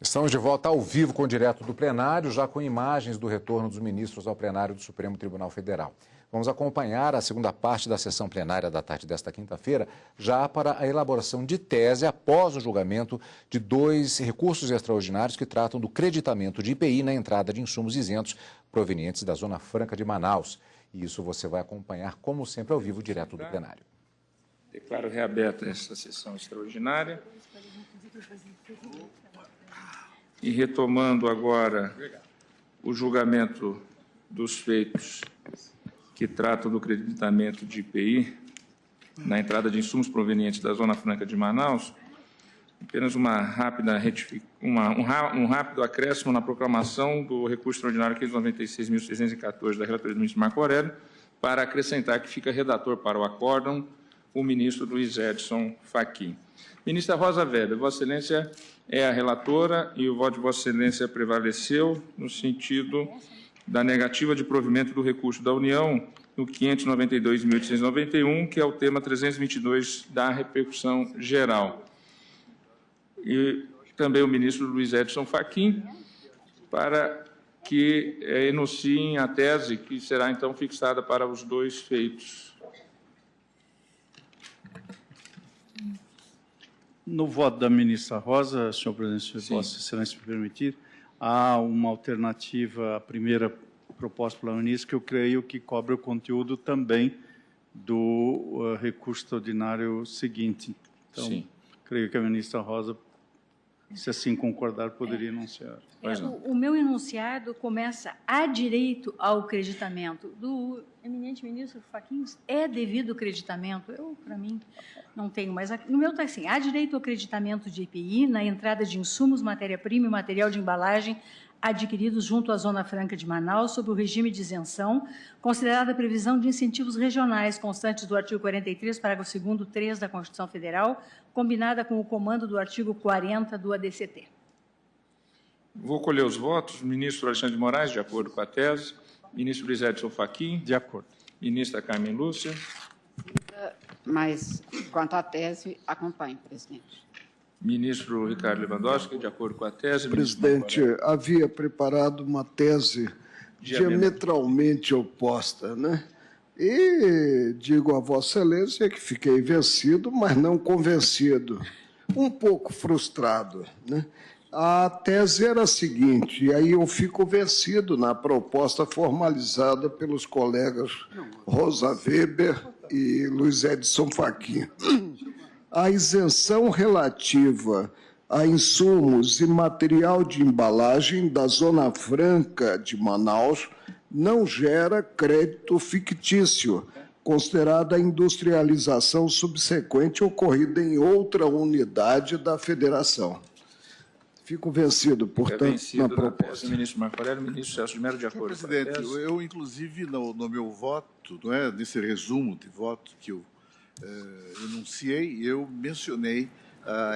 Estamos de volta ao vivo com o Direto do Plenário, já com imagens do retorno dos ministros ao plenário do Supremo Tribunal Federal. Vamos acompanhar a segunda parte da sessão plenária da tarde desta quinta-feira, já para a elaboração de tese após o julgamento de 2 recursos extraordinários que tratam do creditamento de IPI na entrada de insumos isentos provenientes da Zona Franca de Manaus. E isso você vai acompanhar, como sempre, ao vivo, direto do plenário. Declaro reaberta esta sessão extraordinária. E retomando agora o julgamento dos feitos que tratam do creditamento de IPI na entrada de insumos provenientes da Zona Franca de Manaus, apenas uma rápida um rápido acréscimo na proclamação do recurso extraordinário 596.614 da relatoria do ministro Marco Aurélio, para acrescentar que fica redator para o acórdão o ministro Luiz Edson Fachin. Ministra Rosa Weber, Vossa Excelência é a relatora e o voto de Vossa Excelência prevaleceu no sentido da negativa de provimento do recurso da União no 592.891, que é o tema 322 da repercussão geral. E também o ministro Luiz Edson Fachin, para que enunciem a tese que será então fixada para os 2 feitos. No voto da ministra Rosa, senhor presidente, se Vossa Excelência me permitir, há uma alternativa à primeira proposta pela ministra, que eu creio que cobre o conteúdo também do recurso extraordinário seguinte. Então, creio que a ministra Rosa, se assim concordar, poderia enunciar. O meu enunciado começa a direito ao creditamento. Do eminente ministro Fachin, é devido creditamento? Para mim, não tenho, mas no meu está assim: há direito ao creditamento de IPI na entrada de insumos, matéria-prima e material de embalagem adquiridos junto à Zona Franca de Manaus, sob o regime de isenção, considerada a previsão de incentivos regionais constantes do artigo 43, parágrafo 2º, 3 da Constituição Federal, combinada com o comando do artigo 40 do ADCT. Vou colher os votos. Ministro Alexandre de Moraes, de acordo com a tese. Ministro Luiz Edson Fachin. De acordo. Ministra Carmen Lúcia. Mas, quanto à tese, acompanho, presidente. Ministro Ricardo Lewandowski, de acordo com a tese. Presidente, havia preparado uma tese diametralmente oposta, né? E digo a Vossa Excelência que fiquei vencido, mas não convencido. Um pouco frustrado, né? A tese era a seguinte, e aí eu fico vencido na proposta formalizada pelos colegas Rosa Weber e Luiz Edson Fachin. A isenção relativa a insumos e material de embalagem da Zona Franca de Manaus não gera crédito fictício, considerada a industrialização subsequente ocorrida em outra unidade da Federação. Fico vencido, portanto, na proposta. Ministro Marco Aurélio, ministro Celso de Mello, de acordo com a tese. Presidente, eu, inclusive, no meu voto, não é, nesse resumo de voto que eu enunciei, eu mencionei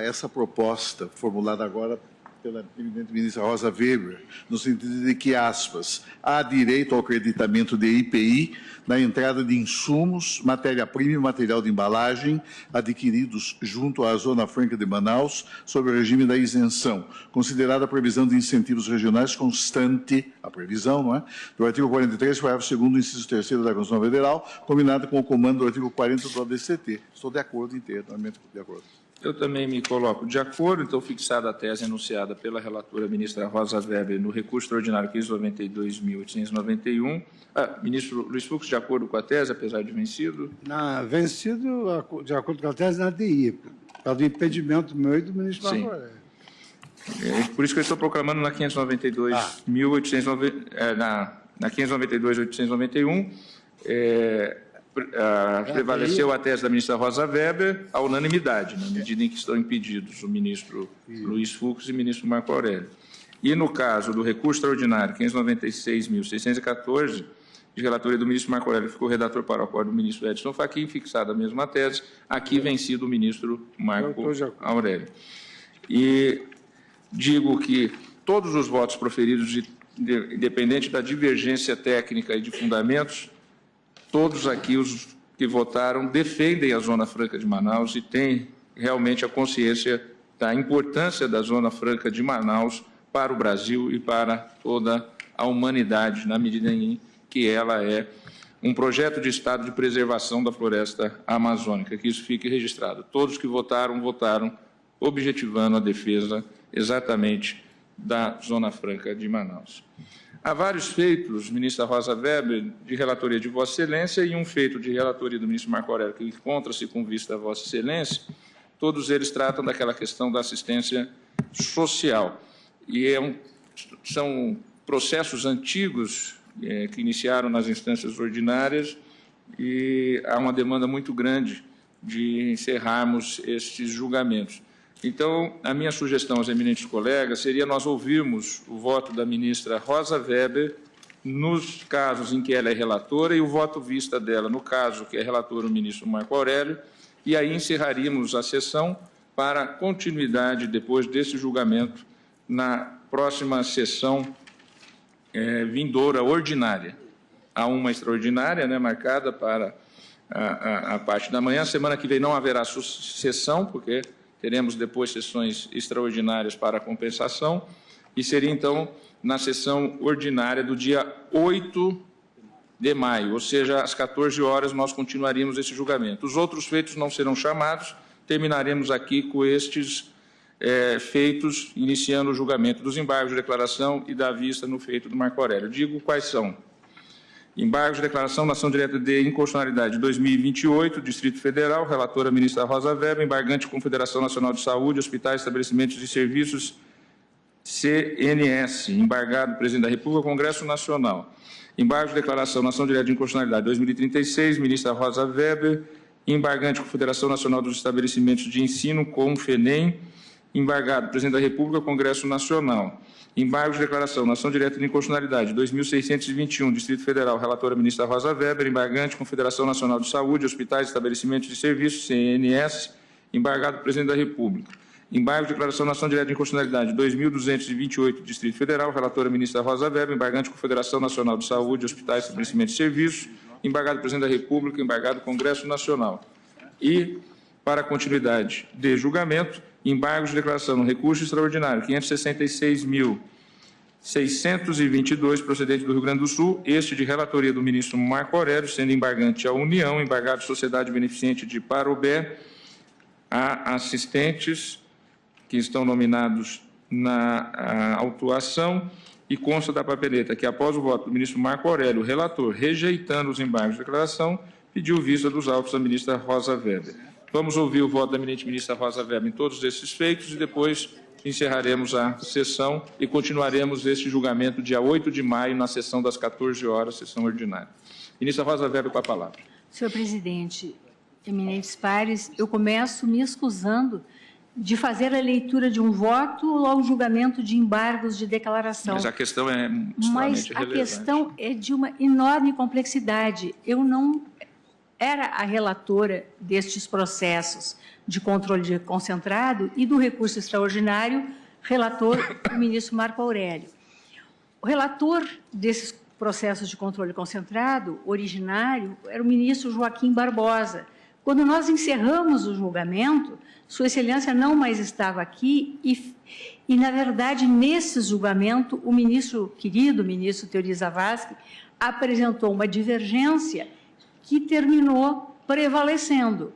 essa proposta formulada agora pela eminente ministra Rosa Weber, no sentido de que, aspas, há direito ao creditamento de IPI na entrada de insumos, matéria-prima e material de embalagem adquiridos junto à Zona Franca de Manaus, sob o regime da isenção, considerada a previsão de incentivos regionais constante, a previsão, não é, do artigo 43, parágrafo 2º, inciso 3º da Constituição Federal, combinada com o comando do artigo 40 do ADCT. Estou de acordo inteiramente de acordo. Eu também me coloco de acordo, então, fixada a tese enunciada pela relatora ministra Rosa Weber no recurso extraordinário 592.891. Ministro Luiz Fux, de acordo com a tese, apesar de vencido? Vencido, de acordo com a tese, na DI, por causa do impedimento meu e do ministro Marco Aurélio. Por isso que eu estou proclamando na 592.891, na 592.891, prevaleceu a tese da ministra Rosa Weber à unanimidade, na medida em que estão impedidos o ministro Luiz Fux e o ministro Marco Aurélio. E no caso do recurso extraordinário 596.614, de relatoria do ministro Marco Aurélio, ficou redator para o acordo do ministro Edson Fachin, fixada a mesma tese, aqui vencido o ministro Marco Aurélio. E digo que todos os votos proferidos, independente da divergência técnica e de fundamentos, todos aqui os que votaram defendem a Zona Franca de Manaus e têm realmente a consciência da importância da Zona Franca de Manaus para o Brasil e para toda a humanidade, na medida em que ela é um projeto de Estado de preservação da floresta amazônica, que isso fique registrado. Todos que votaram, votaram objetivando a defesa exatamente da Zona Franca de Manaus. Há vários feitos, ministra Rosa Weber, de relatoria de Vossa Excelência e um feito de relatoria do ministro Marco Aurélio, que encontra-se com vista a Vossa Excelência. Todos eles tratam daquela questão da assistência social. E são processos antigos que iniciaram nas instâncias ordinárias e há uma demanda muito grande de encerrarmos estes julgamentos. Então, a minha sugestão aos eminentes colegas seria nós ouvirmos o voto da ministra Rosa Weber nos casos em que ela é relatora e o voto vista dela no caso que é relator o ministro Marco Aurélio, e aí encerraríamos a sessão para continuidade depois desse julgamento na próxima sessão vindoura ordinária. Há uma extraordinária, marcada para a parte da manhã. Semana que vem não haverá sessão, porque teremos depois sessões extraordinárias para a compensação, e seria, então, na sessão ordinária do dia 8 de maio, ou seja, às 14 horas nós continuaríamos esse julgamento. Os outros feitos não serão chamados, terminaremos aqui com estes feitos, iniciando o julgamento dos embargos de declaração e da vista no feito do Marco Aurélio. Digo quais são. Embargos de declaração, ação direta de inconstitucionalidade 2028, Distrito Federal, relatora ministra Rosa Weber, embargante Confederação Nacional de Saúde, Hospitais, Estabelecimentos e Serviços, CNS, embargado Presidente da República, Congresso Nacional. Embargos de declaração, ação direta de inconstitucionalidade 2036, ministra Rosa Weber, embargante Confederação Nacional dos Estabelecimentos de Ensino, CONFENEM, embargado Presidente da República, Congresso Nacional. Embargos de declaração, ação direta de inconstitucionalidade 2621, Distrito Federal, relatora ministra Rosa Weber, embargante Confederação Nacional de Saúde, Hospitais, Estabelecimentos de Serviços, CNS, embargado Presidente da República. Embargo de declaração, ação direta de inconstitucionalidade 2228, Distrito Federal, relatora ministra Rosa Weber, embargante Confederação Nacional de Saúde, Hospitais, Estabelecimentos de Serviços, embargado Presidente da República, embargado Congresso Nacional. E, para a continuidade de julgamento, embargos de declaração no recurso extraordinário 566.622, procedente do Rio Grande do Sul, este de relatoria do ministro Marco Aurélio, sendo embargante a União, embargado Sociedade Beneficente de Parobé, a assistentes que estão nominados na autuação, e consta da papeleta que, após o voto do ministro Marco Aurélio, o relator, rejeitando os embargos de declaração, pediu vista dos autos da ministra Rosa Weber. Vamos ouvir o voto da eminente ministra Rosa Weber em todos esses feitos e depois encerraremos a sessão e continuaremos este julgamento dia 8 de maio, na sessão das 14 horas, sessão ordinária. Ministra Rosa Weber, com a palavra. Senhor presidente, eminentes pares, eu começo me excusando de fazer a leitura de um voto ou ao julgamento de embargos de declaração. Mas a questão é extremamente relevante. Mas a questão é de uma enorme complexidade. Eu não era a relatora destes processos de controle concentrado e do recurso extraordinário, relator o ministro Marco Aurélio. O relator desses processos de controle concentrado, originário, era o ministro Joaquim Barbosa. Quando nós encerramos o julgamento, Sua Excelência não mais estava aqui e na verdade, nesse julgamento, o ministro, querido ministro Teori Zavascki, apresentou uma divergência que terminou prevalecendo.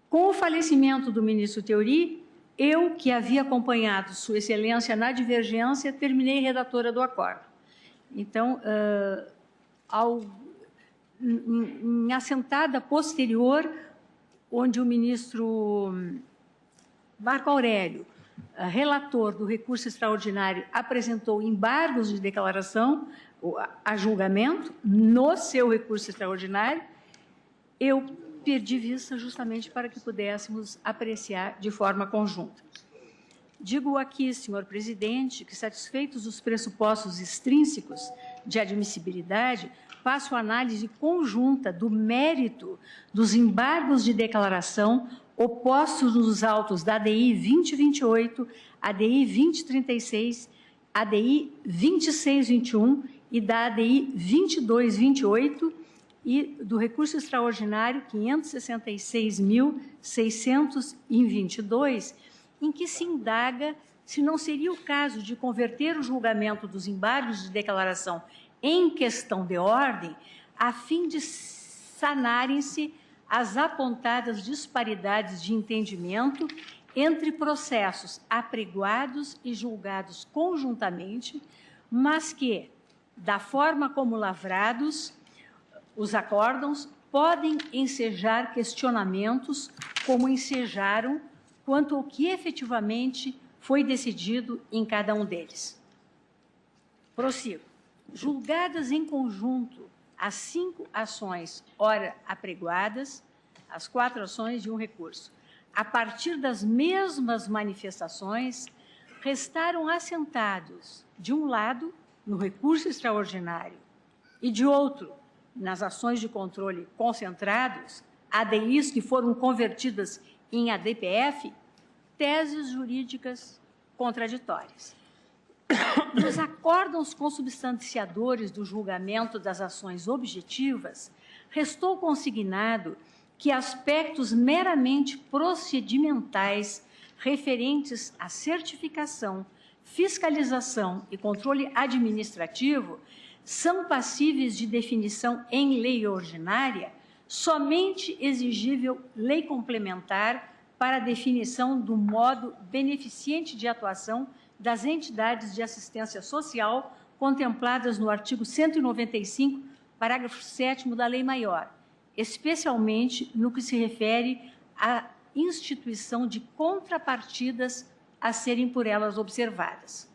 Com o falecimento do ministro Teori, eu, que havia acompanhado Sua Excelência na divergência, terminei redatora do acordo. Então, em assentada posterior, onde o ministro Marco Aurélio, relator do recurso extraordinário, apresentou embargos de declaração a julgamento no seu recurso extraordinário, eu perdi vista justamente para que pudéssemos apreciar de forma conjunta. Digo aqui, senhor presidente, que satisfeitos os pressupostos extrínsecos de admissibilidade, faço análise conjunta do mérito dos embargos de declaração opostos nos autos da ADI 2028, ADI 2036, ADI 2621 e da ADI 2228 e do recurso extraordinário 566.622 em que se indaga se não seria o caso de converter o julgamento dos embargos de declaração em questão de ordem, a fim de sanarem-se as apontadas disparidades de entendimento entre processos apregoados e julgados conjuntamente, mas que, da forma como lavrados, os acórdãos podem ensejar questionamentos como ensejaram quanto ao que efetivamente foi decidido em cada um deles. Prossigo. Julgadas em conjunto as 5 ações ora apregoadas, as 4 ações de um recurso, a partir das mesmas manifestações, restaram assentados, de um lado, no recurso extraordinário, e de outro, nas ações de controle concentrados, ADIs que foram convertidas em ADPF, teses jurídicas contraditórias. Nos acórdãos consubstanciadores do julgamento das ações objetivas, restou consignado que aspectos meramente procedimentais referentes à certificação, fiscalização e controle administrativo são passíveis de definição em lei ordinária, somente exigível lei complementar para a definição do modo beneficiente de atuação das entidades de assistência social contempladas no artigo 195, parágrafo 7º da Lei Maior, especialmente no que se refere à instituição de contrapartidas a serem por elas observadas.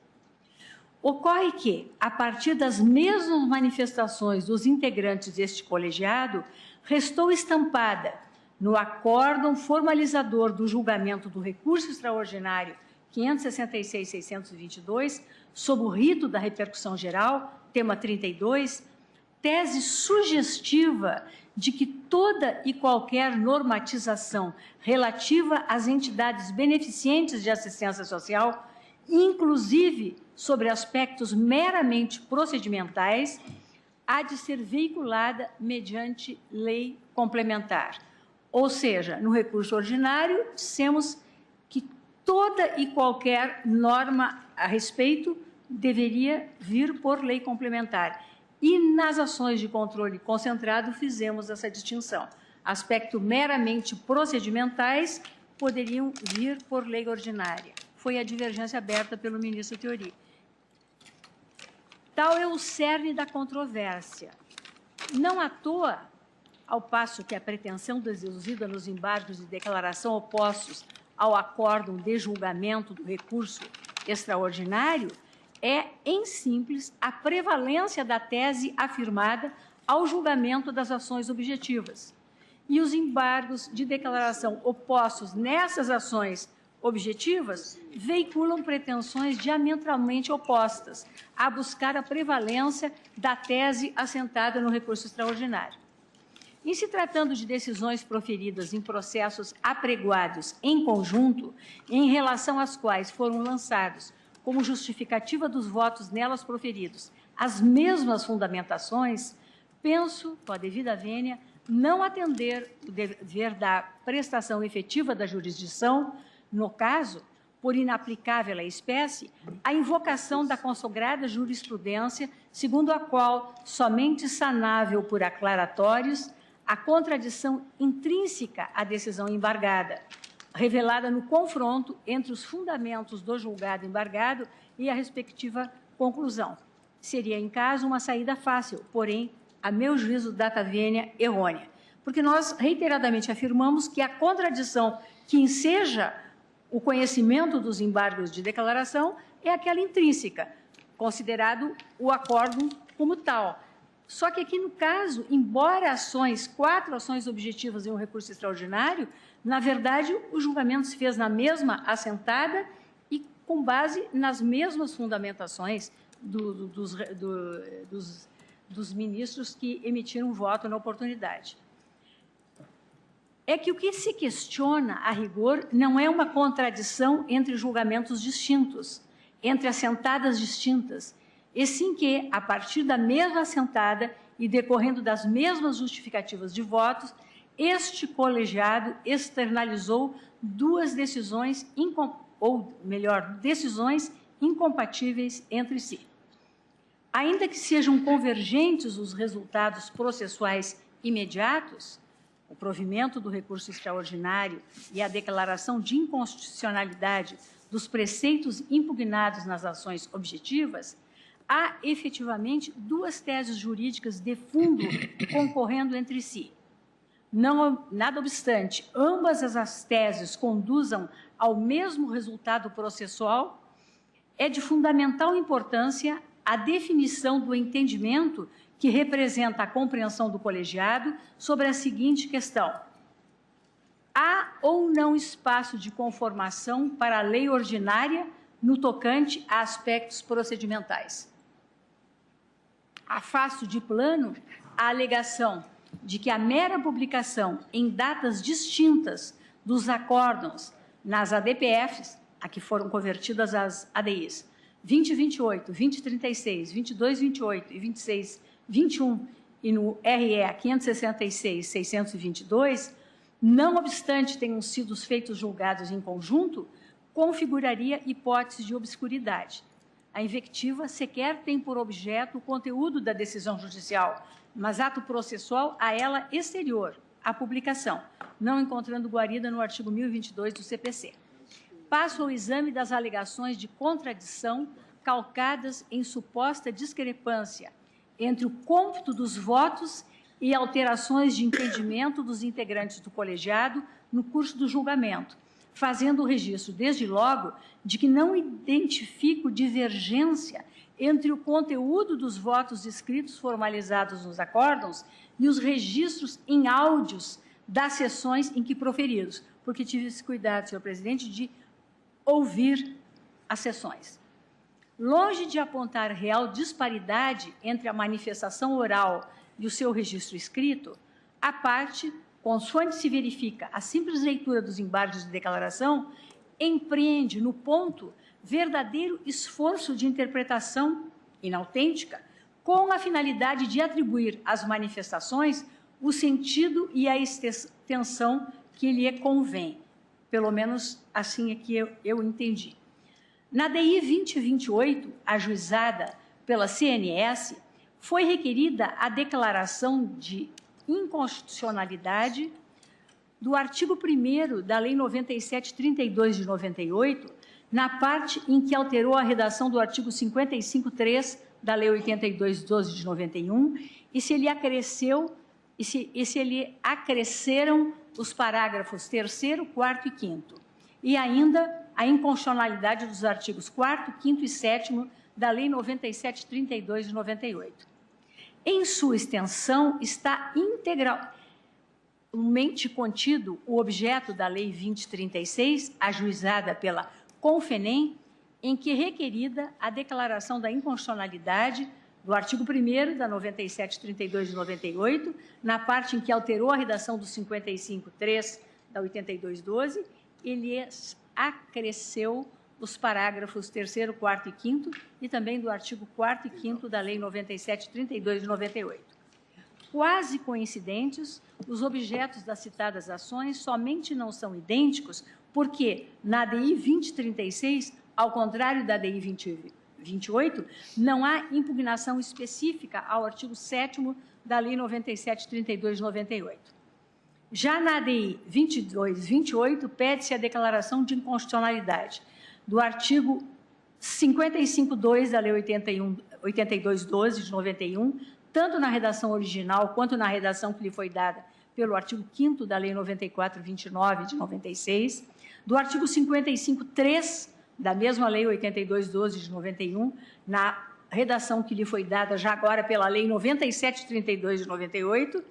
Ocorre que, a partir das mesmas manifestações dos integrantes deste colegiado, restou estampada no acórdão formalizador do julgamento do recurso extraordinário 566.622, sob o rito da repercussão geral, tema 32, tese sugestiva de que toda e qualquer normatização relativa às entidades beneficentes de assistência social, inclusive sobre aspectos meramente procedimentais, há de ser veiculada mediante lei complementar. Ou seja, no recurso ordinário, dissemos que toda e qualquer norma a respeito deveria vir por lei complementar. E nas ações de controle concentrado fizemos essa distinção. Aspectos meramente procedimentais poderiam vir por lei ordinária. Foi a divergência aberta pelo ministro Teori. Tal é o cerne da controvérsia. Não à toa, ao passo que a pretensão deduzida nos embargos de declaração opostos ao acórdão de julgamento do recurso extraordinário é, em simples, a prevalência da tese afirmada ao julgamento das ações objetivas. E os embargos de declaração opostos nessas ações objetivas veiculam pretensões diametralmente opostas a buscar a prevalência da tese assentada no recurso extraordinário. Em se tratando de decisões proferidas em processos apregoados em conjunto, em relação às quais foram lançados, como justificativa dos votos nelas proferidos, as mesmas fundamentações, penso, com a devida vênia, não atender o dever da prestação efetiva da jurisdição, no caso, por inaplicável à espécie, a invocação da consagrada jurisprudência, segundo a qual somente sanável por aclaratórios a contradição intrínseca à decisão embargada, revelada no confronto entre os fundamentos do julgado embargado e a respectiva conclusão. Seria, em caso, uma saída fácil, porém, a meu juízo, data vênia errônea, porque nós reiteradamente afirmamos que a contradição que enseja o conhecimento dos embargos de declaração é aquela intrínseca, considerado o acórdão como tal. Só que aqui, no caso, embora 4 ações objetivas em um recurso extraordinário, na verdade, o julgamento se fez na mesma assentada e com base nas mesmas fundamentações dos ministros que emitiram voto na oportunidade. É que o que se questiona, a rigor, não é uma contradição entre julgamentos distintos, entre assentadas distintas, e sim que, a partir da mesma assentada e decorrendo das mesmas justificativas de votos, este colegiado externalizou duas decisões, decisões incompatíveis entre si. Ainda que sejam convergentes os resultados processuais imediatos, o provimento do recurso extraordinário e a declaração de inconstitucionalidade dos preceitos impugnados nas ações objetivas, há efetivamente duas teses jurídicas de fundo concorrendo entre si. Nada obstante, ambas as teses conduzam ao mesmo resultado processual, é de fundamental importância a definição do entendimento que representa a compreensão do colegiado sobre a seguinte questão: há ou não espaço de conformação para a lei ordinária no tocante a aspectos procedimentais? Afasto de plano a alegação de que a mera publicação em datas distintas dos acórdãos nas ADPFs, a que foram convertidas as ADIs, 2028, 2036, 2228 e 2621 e no RE 566, 622, não obstante tenham sido feitos julgados em conjunto, configuraria hipótese de obscuridade. A invectiva sequer tem por objeto o conteúdo da decisão judicial, mas ato processual a ela exterior, à publicação, não encontrando guarida no artigo 1022 do CPC. Passo ao exame das alegações de contradição calcadas em suposta discrepância entre o cômputo dos votos e alterações de entendimento dos integrantes do colegiado no curso do julgamento, fazendo o registro, desde logo, de que não identifico divergência entre o conteúdo dos votos escritos formalizados nos acórdãos e os registros em áudios das sessões em que proferidos, porque tive esse cuidado, senhor presidente, de ouvir as sessões. Longe de apontar real disparidade entre a manifestação oral e o seu registro escrito, a parte, consoante se verifica a simples leitura dos embargos de declaração, empreende, no ponto, verdadeiro esforço de interpretação inautêntica, com a finalidade de atribuir às manifestações o sentido e a extensão que lhe convém. Pelo menos assim é que eu entendi. Na DI 2028, ajuizada pela CNS, foi requerida a declaração de inconstitucionalidade do artigo 1º da Lei 9732 de 98, na parte em que alterou a redação do artigo 55.3 da Lei 8212 de 91 e se lhe acresceram os parágrafos 3º, 4º e 5º, e ainda a inconstitucionalidade dos artigos 4º, 5º e 7º da Lei 9732 de 98. Em sua extensão, está integralmente contido o objeto da Lei 2036, ajuizada pela Confenem, em que é requerida a declaração da inconstitucionalidade do artigo 1º da 9732 de 98, na parte em que alterou a redação do 55.3 da 8212, e lhes acresceu os parágrafos 3º, 4º e 5º e também do artigo 4º e 5º da Lei 9732 de 98. Quase coincidentes, os objetos das citadas ações somente não são idênticos porque, na DI 2036, ao contrário da DI 2028, não há impugnação específica ao artigo 7º da Lei 9732 de 98. Já na DI 2228, pede-se a declaração de inconstitucionalidade do artigo 55.2 da Lei 8212 de 91, tanto na redação original quanto na redação que lhe foi dada pelo artigo 5º da Lei 9429 de 96, do artigo 55.3 da mesma Lei 8212 de 91, na redação que lhe foi dada já agora pela Lei 9732 de 98,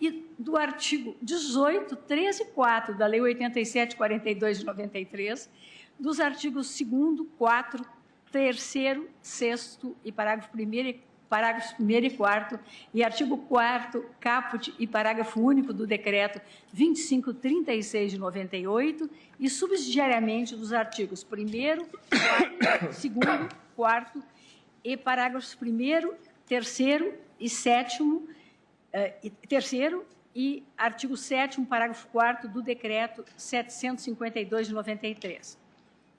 e do artigo 18, 13 e 4 da Lei 8742 de 93, dos artigos 2º, 4º, 3º, 6º e parágrafos 1º e 4º, e artigo 4º, caput e parágrafo único do Decreto 2536 de 98, e subsidiariamente dos artigos 1º, 4º, 2º, 4º e parágrafos 1º, 3º e 7º, e artigo 7º, parágrafo 4º do Decreto 752 de 93.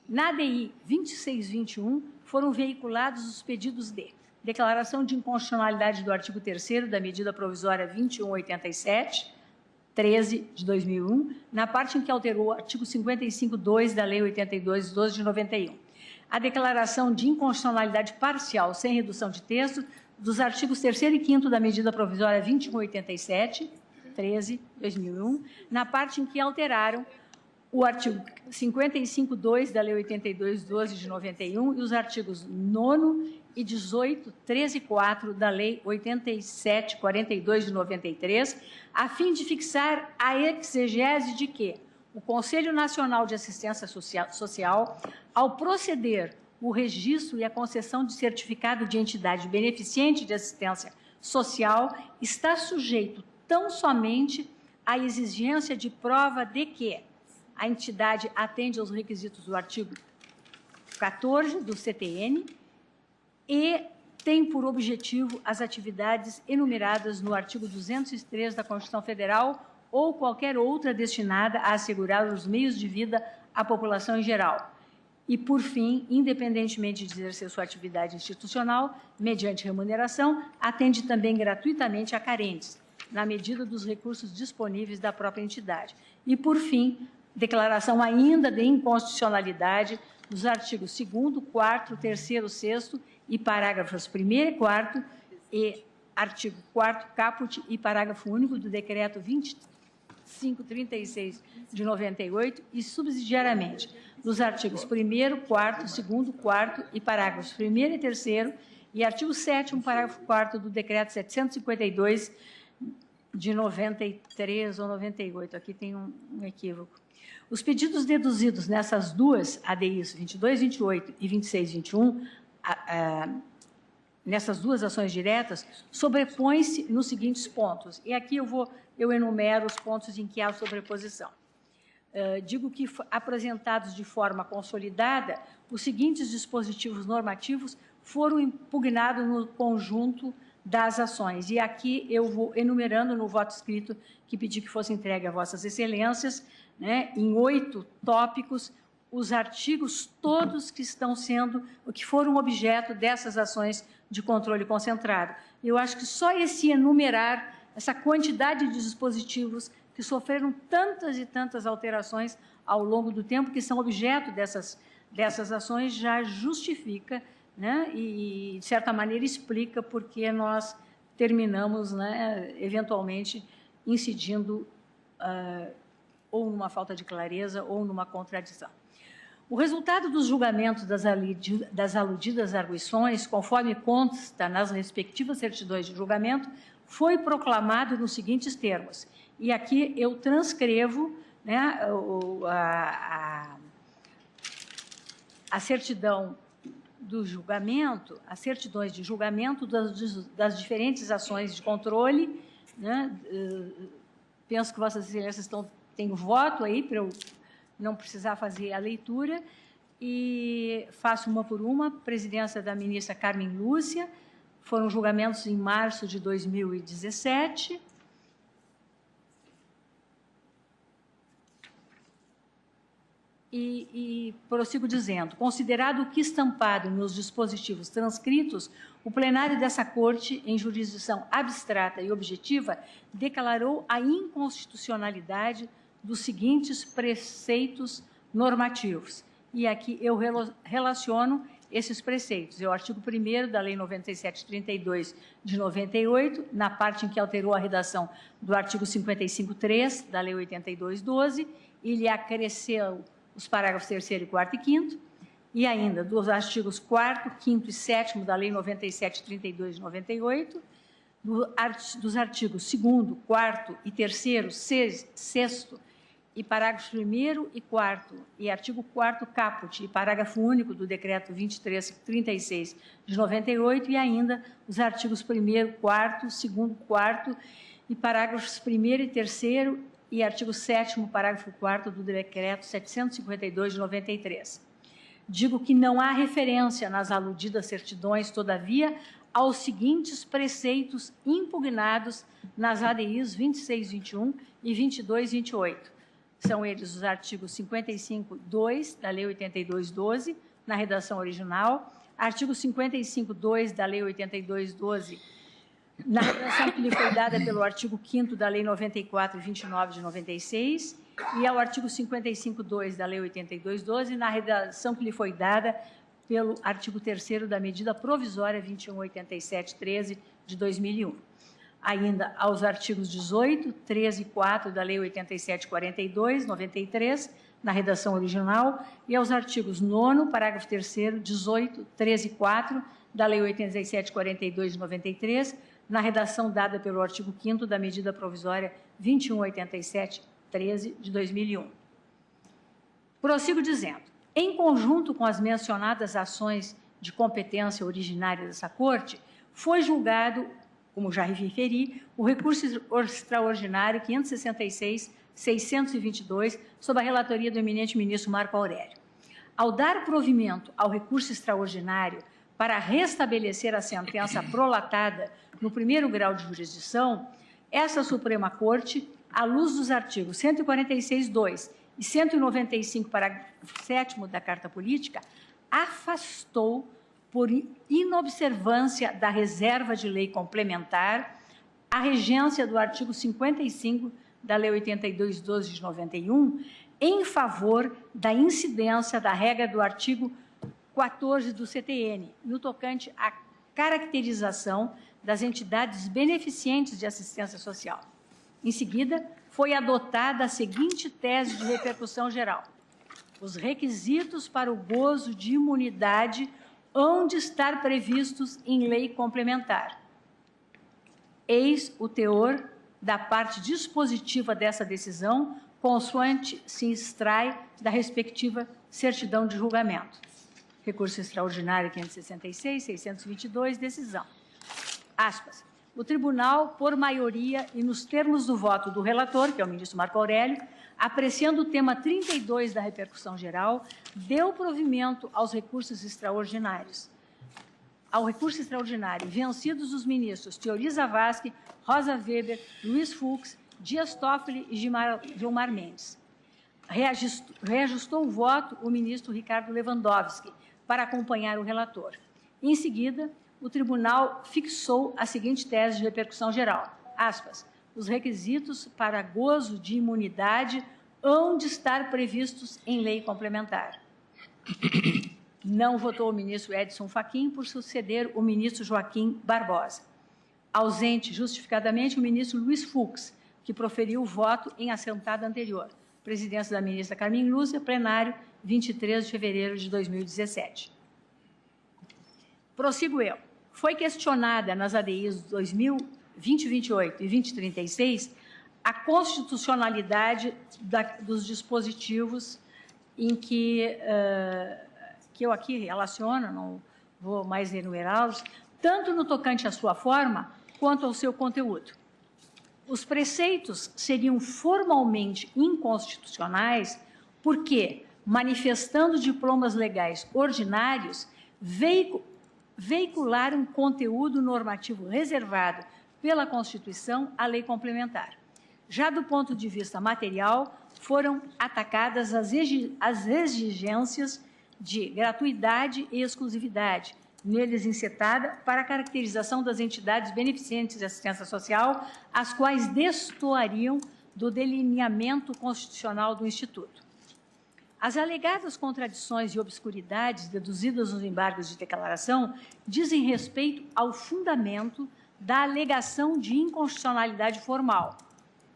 Na ADI 2621, foram veiculados os pedidos de declaração de inconstitucionalidade do artigo 3º da medida provisória 2187, 13 de 2001, na parte em que alterou o artigo 55.2 da Lei 82/12 de 91. A declaração de inconstitucionalidade parcial, sem redução de texto, dos artigos 3º e 5º da medida provisória 2187, 13 de 2001, na parte em que alteraram o artigo 55.2 da Lei 82/12 de 91 e os artigos 9º e 18, 13 e 4 da Lei 87/42 de 93, a fim de fixar a exegese de que o Conselho Nacional de Assistência Social, ao proceder o registro e a concessão de certificado de entidade beneficiente de assistência social, está sujeito tão somente à exigência de prova de que a entidade atende aos requisitos do artigo 14 do CTN e tem por objetivo as atividades enumeradas no artigo 203 da Constituição Federal ou qualquer outra destinada a assegurar os meios de vida à população em geral. E, por fim, independentemente de exercer sua atividade institucional, mediante remuneração, atende também gratuitamente a carentes, na medida dos recursos disponíveis da própria entidade. E, por fim, declaração ainda de inconstitucionalidade dos artigos 2º, 4º, 3º, 6º e parágrafos 1º e 4º e artigo 4º, caput e parágrafo único do Decreto 2536 de 98 e, subsidiariamente, dos artigos 1º, 4º, 2º, 4º e parágrafos 1º e 3º e artigo 7º, parágrafo 4º do Decreto 752 de 93 ou 98. Aqui tem um equívoco. Os pedidos deduzidos nessas duas ADIs, 2228 e 2621, nessas duas ações diretas, sobrepõem-se nos seguintes pontos. E aqui eu enumero os pontos em que há sobreposição. Digo que, apresentados de forma consolidada, os seguintes dispositivos normativos foram impugnados no conjunto das ações. E aqui eu vou enumerando no voto escrito que pedi que fosse entregue a Vossas Excelências, né, em 8 tópicos, os artigos todos que foram objeto dessas ações de controle concentrado. Eu acho que só esse enumerar essa quantidade de dispositivos que sofreram tantas e tantas alterações ao longo do tempo, que são objeto dessas ações, já justifica, né, e, de certa maneira, explica por que nós terminamos, né, eventualmente, incidindo ou numa falta de clareza ou numa contradição. O resultado dos julgamentos das aludidas arguições, conforme consta nas respectivas certidões de julgamento, foi proclamado nos seguintes termos. E aqui eu transcrevo, né, a certidão do julgamento, as certidões de julgamento das diferentes ações de controle, né. Penso que Vossas Excelências têm o voto aí para eu não precisar fazer a leitura, e faço uma por uma. Presidência da ministra Carmen Lúcia, foram julgamentos em março de 2017. E prossigo dizendo, considerado o que estampado nos dispositivos transcritos, o plenário dessa Corte, em jurisdição abstrata e objetiva, declarou a inconstitucionalidade dos seguintes preceitos normativos. E aqui eu relaciono esses preceitos. É o artigo 1º da Lei 9732 de 98, na parte em que alterou a redação do artigo 55.3 da Lei 82/12, e lhe acresceu os parágrafos 3º, 4º e 5º, e ainda dos artigos 4º, 5º e 7º da Lei 9732 de 98, dos artigos 2º, 4º e 3º, 6º e parágrafos 1º e 4º, e artigo 4º caput e parágrafo único do Decreto 2336 de 98, e ainda os artigos 1º, 4º, 2º, 4º e parágrafos 1º e 3º e artigo 7º, parágrafo 4º do Decreto 752 de 93. Digo que não há referência nas aludidas certidões, todavia, aos seguintes preceitos impugnados nas ADIs 2621 e 2228. São eles os artigos 55.2 da Lei 82.12, na redação original, artigo 55.2 da Lei 82.12, na redação que lhe foi dada pelo artigo 5º da Lei 94/29 de 96, e ao artigo 55.2 da Lei 82.12, na redação que lhe foi dada pelo artigo 3º da medida provisória 2187/13 de 2001. Ainda aos artigos 18, 13 e 4 da Lei 8742, 93, na redação original, e aos artigos 9º, parágrafo 3º, 18, 13 e 4 da Lei 8742 de 93, na redação dada pelo artigo 5º da medida provisória 2187/13 de 2001. Prossigo dizendo: em conjunto com as mencionadas ações de competência originária dessa Corte, foi julgado, como já referi, o recurso extraordinário 566.622, sob a relatoria do eminente ministro Marco Aurélio. Ao dar provimento ao recurso extraordinário para restabelecer a sentença prolatada no primeiro grau de jurisdição, essa Suprema Corte, à luz dos artigos 146.2 e 195, parágrafo 7º da Carta Política, afastou, por inobservância da reserva de lei complementar, a regência do artigo 55 da Lei 82.12 de 91, em favor da incidência da regra do artigo 14 do CTN, no tocante à caracterização das entidades beneficentes de assistência social. Em seguida, foi adotada a seguinte tese de repercussão geral: os requisitos para o gozo de imunidade hão de estar previstos em lei complementar. Eis o teor da parte dispositiva dessa decisão, consoante se extrai da respectiva certidão de julgamento. Recurso extraordinário 566.622, decisão. Aspas. O tribunal, por maioria e nos termos do voto do relator, que é o ministro Marco Aurélio, apreciando o tema 32 da repercussão geral, deu provimento aos recursos extraordinários. Ao recurso extraordinário, vencidos os ministros Teori Zavascki, Rosa Weber, Luiz Fux, Dias Toffoli e Gilmar Mendes. Reajustou o voto o ministro Ricardo Lewandowski para acompanhar o relator. Em seguida, o tribunal fixou a seguinte tese de repercussão geral, aspas, os requisitos para gozo de imunidade hão de estar previstos em lei complementar. Não votou o ministro Edson Fachin por suceder o ministro Joaquim Barbosa. Ausente justificadamente o ministro Luiz Fux, que proferiu o voto em assentada anterior. Presidência da ministra Carmen Lúcia, plenário, 23 de fevereiro de 2017. Prossigo eu. Foi questionada nas ADIs 2028 e 2036 a constitucionalidade dos dispositivos em que eu aqui relaciono, não vou mais enumerá-los, tanto no tocante à sua forma quanto ao seu conteúdo. Os preceitos seriam formalmente inconstitucionais porque, manifestando diplomas legais ordinários, veicularam conteúdo normativo reservado pela Constituição à lei complementar. Já do ponto de vista material, foram atacadas as exigências de gratuidade e exclusividade, neles encetada para a caracterização das entidades beneficentes de assistência social, as quais destoariam do delineamento constitucional do Instituto. As alegadas contradições e obscuridades deduzidas nos embargos de declaração dizem respeito ao fundamento da alegação de inconstitucionalidade formal,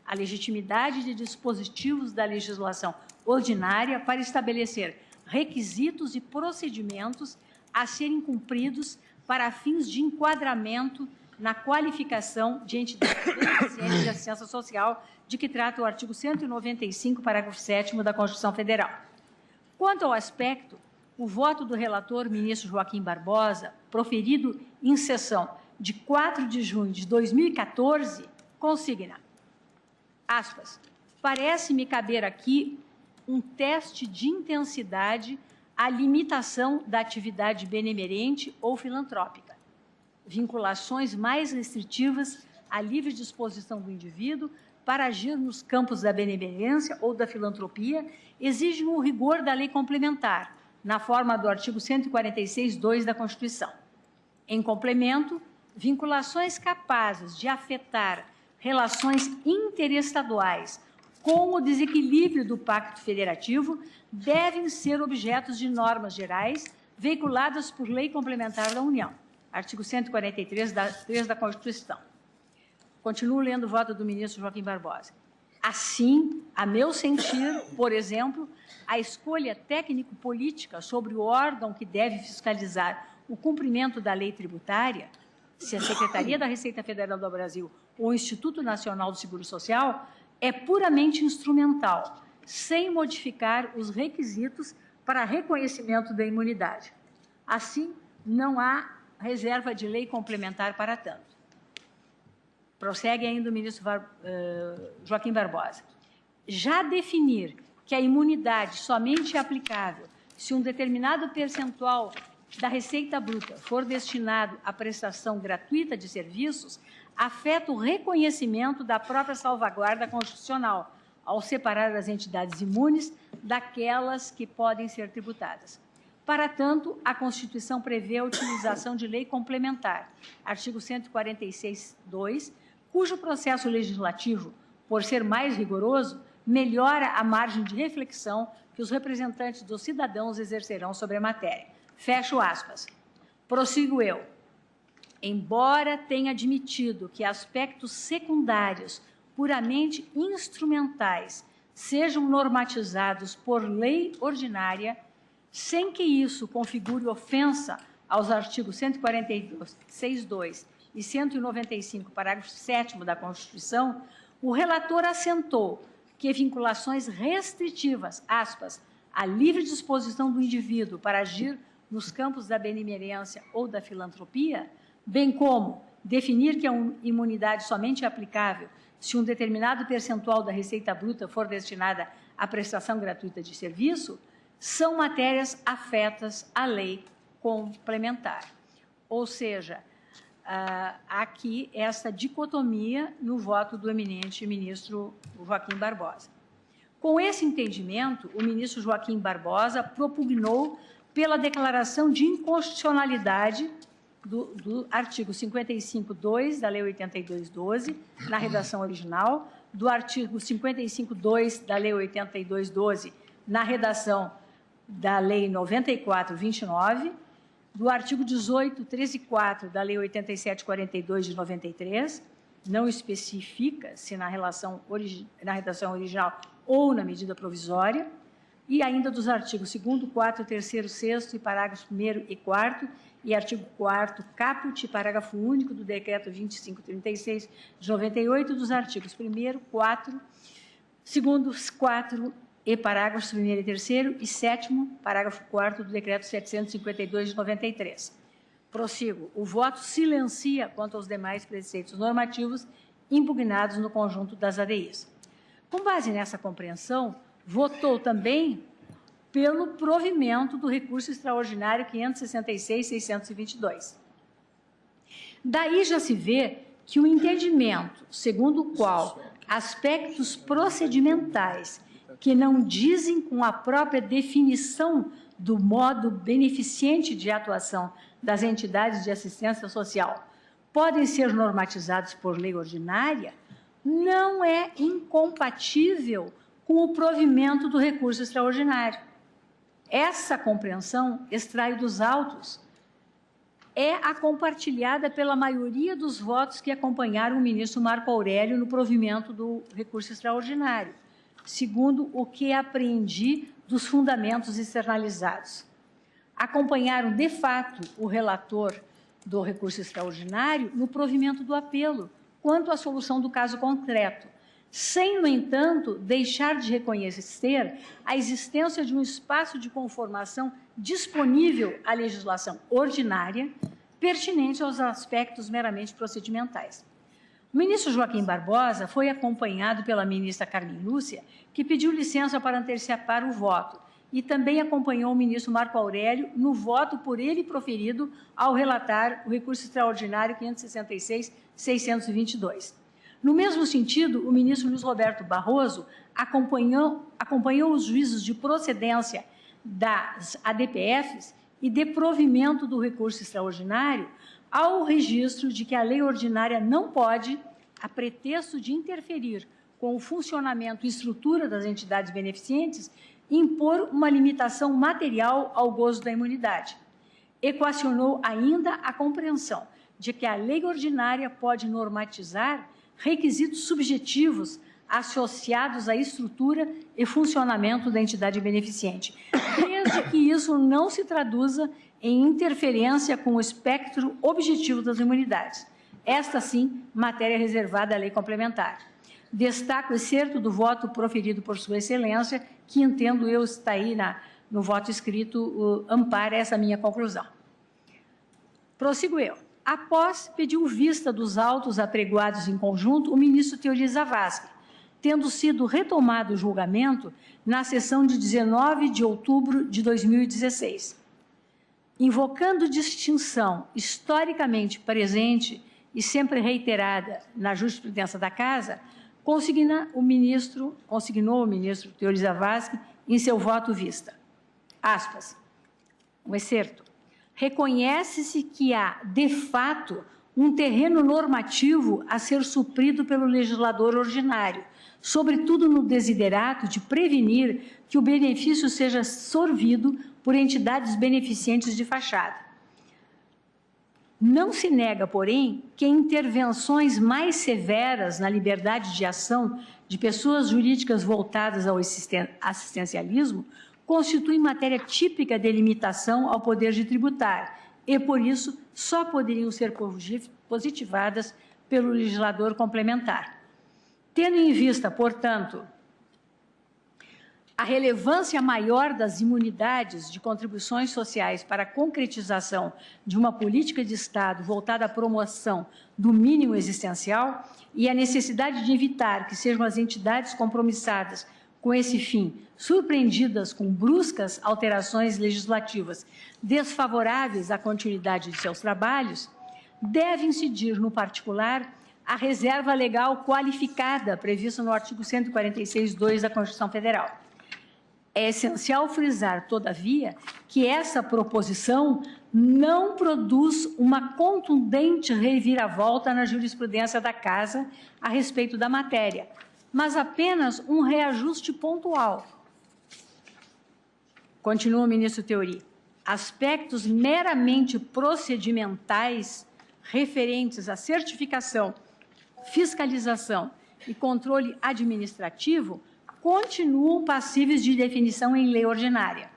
a legitimidade de dispositivos da legislação ordinária para estabelecer requisitos e procedimentos a serem cumpridos para fins de enquadramento na qualificação de entidades beneficentes de assistência social, de que trata o artigo 195, parágrafo 7º da Constituição Federal. Quanto ao aspecto, o voto do relator, ministro Joaquim Barbosa, proferido em sessão de 4 de junho de 2014, consigna, aspas, parece-me caber aqui um teste de intensidade à limitação da atividade benemerente ou filantrópica. vinculações mais restritivas à livre disposição do indivíduo para agir nos campos da benevolência ou da filantropia, exigem o rigor da lei complementar, na forma do artigo 146(2) da Constituição. Em complemento, vinculações capazes de afetar relações interestaduais com o desequilíbrio do Pacto Federativo devem ser objetos de normas gerais veiculadas por lei complementar da União. Artigo 143(3) da Constituição. Continuo lendo o voto do ministro Joaquim Barbosa. Assim, a meu sentir, por exemplo, a escolha técnico-política sobre o órgão que deve fiscalizar o cumprimento da lei tributária, se a Secretaria da Receita Federal do Brasil ou o Instituto Nacional do Seguro Social, é puramente instrumental, sem modificar os requisitos para reconhecimento da imunidade. Assim, não há reserva de lei complementar para tanto. Prossegue ainda o ministro Joaquim Barbosa. Já definir que a imunidade somente é aplicável se um determinado percentual da receita bruta for destinado à prestação gratuita de serviços, afeta o reconhecimento da própria salvaguarda constitucional, ao separar as entidades imunes daquelas que podem ser tributadas. Para tanto, a Constituição prevê a utilização de lei complementar, artigo 146(2), cujo processo legislativo, por ser mais rigoroso, melhora a margem de reflexão que os representantes dos cidadãos exercerão sobre a matéria. Fecho aspas. Prossigo eu. Embora tenha admitido que aspectos secundários, puramente instrumentais, sejam normatizados por lei ordinária, sem que isso configure ofensa aos artigos 146(2) e 195, parágrafo 7º da Constituição, o relator assentou que vinculações restritivas, aspas, à livre disposição do indivíduo para agir nos campos da benemerência ou da filantropia, bem como definir que a imunidade somente é aplicável se um determinado percentual da receita bruta for destinada à prestação gratuita de serviço, são matérias afetas à lei complementar. Ou seja, aqui essa dicotomia no voto do eminente ministro Joaquim Barbosa. Com esse entendimento, o ministro Joaquim Barbosa propugnou pela declaração de inconstitucionalidade do artigo 55(2) da Lei 82/12, na redação original, do artigo 55(2) da Lei 82/12, na redação da Lei 94/29, do artigo 18, 13 e 4 da Lei 87/42 de 93, não especifica se na redação original ou na medida provisória, e ainda dos artigos 2º, 4º, 3º, 6º e parágrafo 1º e 4º, e artigo 4º, caput, parágrafo único do Decreto 2536 de 98, dos artigos 1º, 4º, 2º, 4º e parágrafos 1º e 3º, e 7º, parágrafo 4º do Decreto 752 de 93. Prossigo. O voto silencia quanto aos demais preceitos normativos impugnados no conjunto das ADIs. Com base nessa compreensão, votou também pelo provimento do recurso extraordinário 566.622. Daí já se vê que o entendimento segundo o qual aspectos procedimentais que não dizem com a própria definição do modo beneficente de atuação das entidades de assistência social podem ser normatizados por lei ordinária, não é incompatível com o provimento do recurso extraordinário. Essa compreensão extrai dos autos é a compartilhada pela maioria dos votos que acompanharam o ministro Marco Aurélio no provimento do recurso extraordinário, segundo o que apreendi dos fundamentos externalizados. Acompanharam, de fato, o relator do recurso extraordinário no provimento do apelo, quanto à solução do caso concreto, sem, no entanto, deixar de reconhecer a existência de um espaço de conformação disponível à legislação ordinária, pertinente aos aspectos meramente procedimentais. O ministro Joaquim Barbosa foi acompanhado pela ministra Carmen Lúcia, que pediu licença para antecipar o voto, e também acompanhou o ministro Marco Aurélio no voto por ele proferido ao relatar o recurso extraordinário 566-622. No mesmo sentido, o ministro Luiz Roberto Barroso acompanhou os juízos de procedência das ADPFs e de provimento do recurso extraordinário ao registro de que a lei ordinária não pode, a pretexto de interferir com o funcionamento e estrutura das entidades beneficentes, impor uma limitação material ao gozo da imunidade. Equacionou ainda a compreensão de que a lei ordinária pode normatizar requisitos subjetivos associados à estrutura e funcionamento da entidade beneficente, desde que isso não se traduza em interferência com o espectro objetivo das imunidades. Esta, sim, matéria reservada à lei complementar. Destaco o excerto do voto proferido por Sua Excelência, que entendo eu está aí no voto escrito, ampara essa minha conclusão. Prossigo eu. Após pediu vista dos autos apregoados em conjunto, o ministro Teori Zavascki, tendo sido retomado o julgamento na sessão de 19 de outubro de 2016. Invocando distinção historicamente presente e sempre reiterada na jurisprudência da Casa, consignou o ministro Teori Zavascki em seu voto vista. Aspas. Um excerto. Reconhece-se que há, de fato, um terreno normativo a ser suprido pelo legislador ordinário, sobretudo no desiderato de prevenir que o benefício seja sorvido por entidades beneficentes de fachada. Não se nega, porém, que intervenções mais severas na liberdade de ação de pessoas jurídicas voltadas ao assistencialismo constituem matéria típica de limitação ao poder de tributar e, por isso, só poderiam ser positivadas pelo legislador complementar. Tendo em vista, portanto, a relevância maior das imunidades de contribuições sociais para a concretização de uma política de Estado voltada à promoção do mínimo existencial e a necessidade de evitar que sejam as entidades compromissadas com esse fim surpreendidas com bruscas alterações legislativas desfavoráveis à continuidade de seus trabalhos, deve incidir, no particular, a reserva legal qualificada prevista no artigo 146(2) da Constituição Federal. É essencial frisar, todavia, que essa proposição não produz uma contundente reviravolta na jurisprudência da Casa a respeito da matéria, mas apenas um reajuste pontual. Continua o ministro Teori. Aspectos meramente procedimentais referentes à certificação, fiscalização e controle administrativo continuam passíveis de definição em lei ordinária.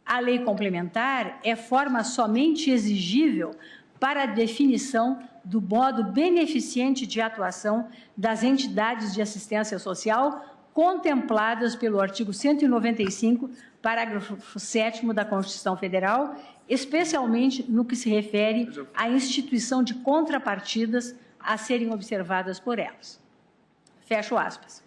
A lei complementar é forma somente exigível para a definição do modo beneficente de atuação das entidades de assistência social contempladas pelo artigo 195, parágrafo 7º da Constituição Federal, especialmente no que se refere à instituição de contrapartidas a serem observadas por elas. Fecho aspas.